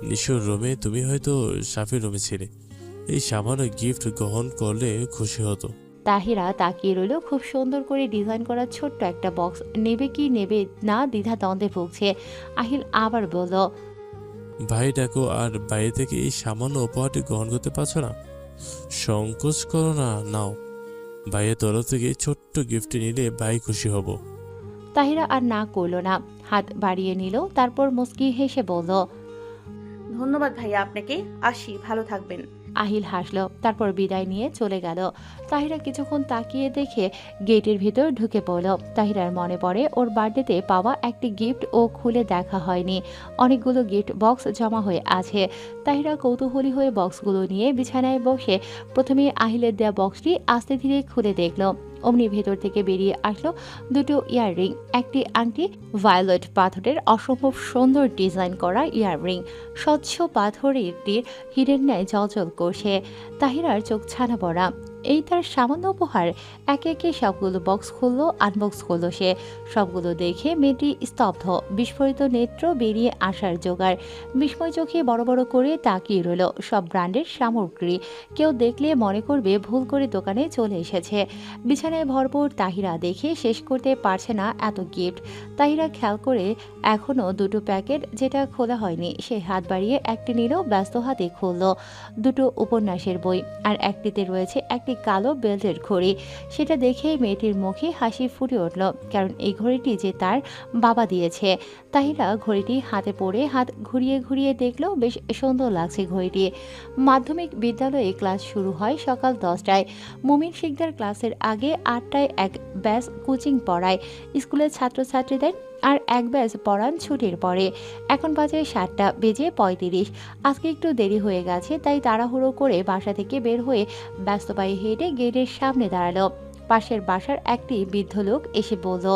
নিশোর রুমে, তুমি হয়তো সাফির রুমে ছিলে। এই সামান্য গিফট গ্রহণ করলে খুশি হতো। তাহিরা তাকিয়ে রইল। খুব সুন্দর করে ডিজাইন করা ছোট্ট একটা বক্স। নেবে কি নেবে না দ্বিধা দ্বন্দ্বে ভুগছে। আহিল আবার বলল, ভাই ডাকো, আর বাইরে থেকে এই সামান্য উপহারটি গ্রহণ করতে পারছো না? সংকোচ করো না, নাও। ভাইয়ের তরফ থেকে ছোট্ট গিফট নিলে ভাই খুশি হব। তাহিরা আর না করল না, হাত বাড়িয়ে নিল। তারপর মুস্কি হেসে বলল, ধন্যবাদ ভাইয়া আপনাকে, আসি, ভালো থাকবেন। আহিল হাসলো। তারপর বিদায় নিয়ে চলে গেল। তাহিরা কিছুক্ষণ তাকিয়ে দেখে গেটের ভিতর ঢুকে পড়ল। তাহিরার মনে পড়ে ওর বার্থডেতে পাওয়া একটি গিফট ও খুলে দেখা হয়নি। অনেকগুলো গিফট বক্স জমা হয়ে আছে। তাহিরা কৌতূহলী হয়ে বক্সগুলো নিয়ে বিছানায় বসে প্রথমে আহিলের দেয়া বক্সটি আস্তে ধীরে খুলে দেখল। অমনি ভেতর থেকে বেরিয়ে আসলো দুটো ইয়াররিং, একটি আংটি, ভায়োলেট পাথরের অসম্ভব সুন্দর ডিজাইন করা ইয়াররিং, স্বচ্ছ পাথরেরটির হীরের ন্যায় জ্বলজ্বল করছে। তাহিরার চোখ ছানা পড়া। এই তার সামান্য উপহার। একে একে সবগুলো বক্স খুললো, আনবক্স করলো সে। সবগুলো দেখে মেয়েটি স্তব্ধ, বিস্ফোরিত নেত্র বেরিয়ে আসার জোগাড়। বিস্ময় চোখে বড় বড় করে তাকিয়ে রইল সব ব্র্যান্ডের সামগ্রী। কেউ দেখলে মনে করবে ভুল করে দোকানে চলে এসেছে। বিছানায় ভরপুর তাহিরা দেখে শেষ করতে পারছে না এত গিফট। তাহিরা খেয়াল করে এখনো দুটো প্যাকেট যেটা খোলা হয়নি, সে হাত বাড়িয়ে একটি নিল, ব্যস্ত হাতে খুলল। দুটো উপন্যাসের বই, আর একটিতে রয়েছে একটি কালো বেল্টের ঘড়ি। সেটা দেখেই মেয়েটির মুখে হাসি ফুটে উঠল, কারণ এই ঘড়িটি যে তার বাবা দিয়েছে। তাহিরা ঘড়িটি হাতে পড়ে হাত ঘুরিয়ে ঘুরিয়ে দেখলো, বেশ সুন্দর লাগছে ঘড়িটি। মাধ্যমিক বিদ্যালয়ে ক্লাস শুরু হয় সকাল 10টায়। মুমিন শিকদার ক্লাসের আগে 8টায় এক ব্যাচ কোচিং পড়ায় স্কুলের ছাত্রছাত্রীদের, আর এক ব্যাচ পড়ান ছুটির পরে। এখন বাজে 7:35। আজকে একটু দেরি হয়ে গেছে, তাই তাড়াহুড়ো করে বাসা থেকে বের হয়ে ব্যস্ত পায়ে হেঁটে গেটের সামনে দাঁড়ালো। পাশের বাসার একটি বৃদ্ধ লোক এসে বলল,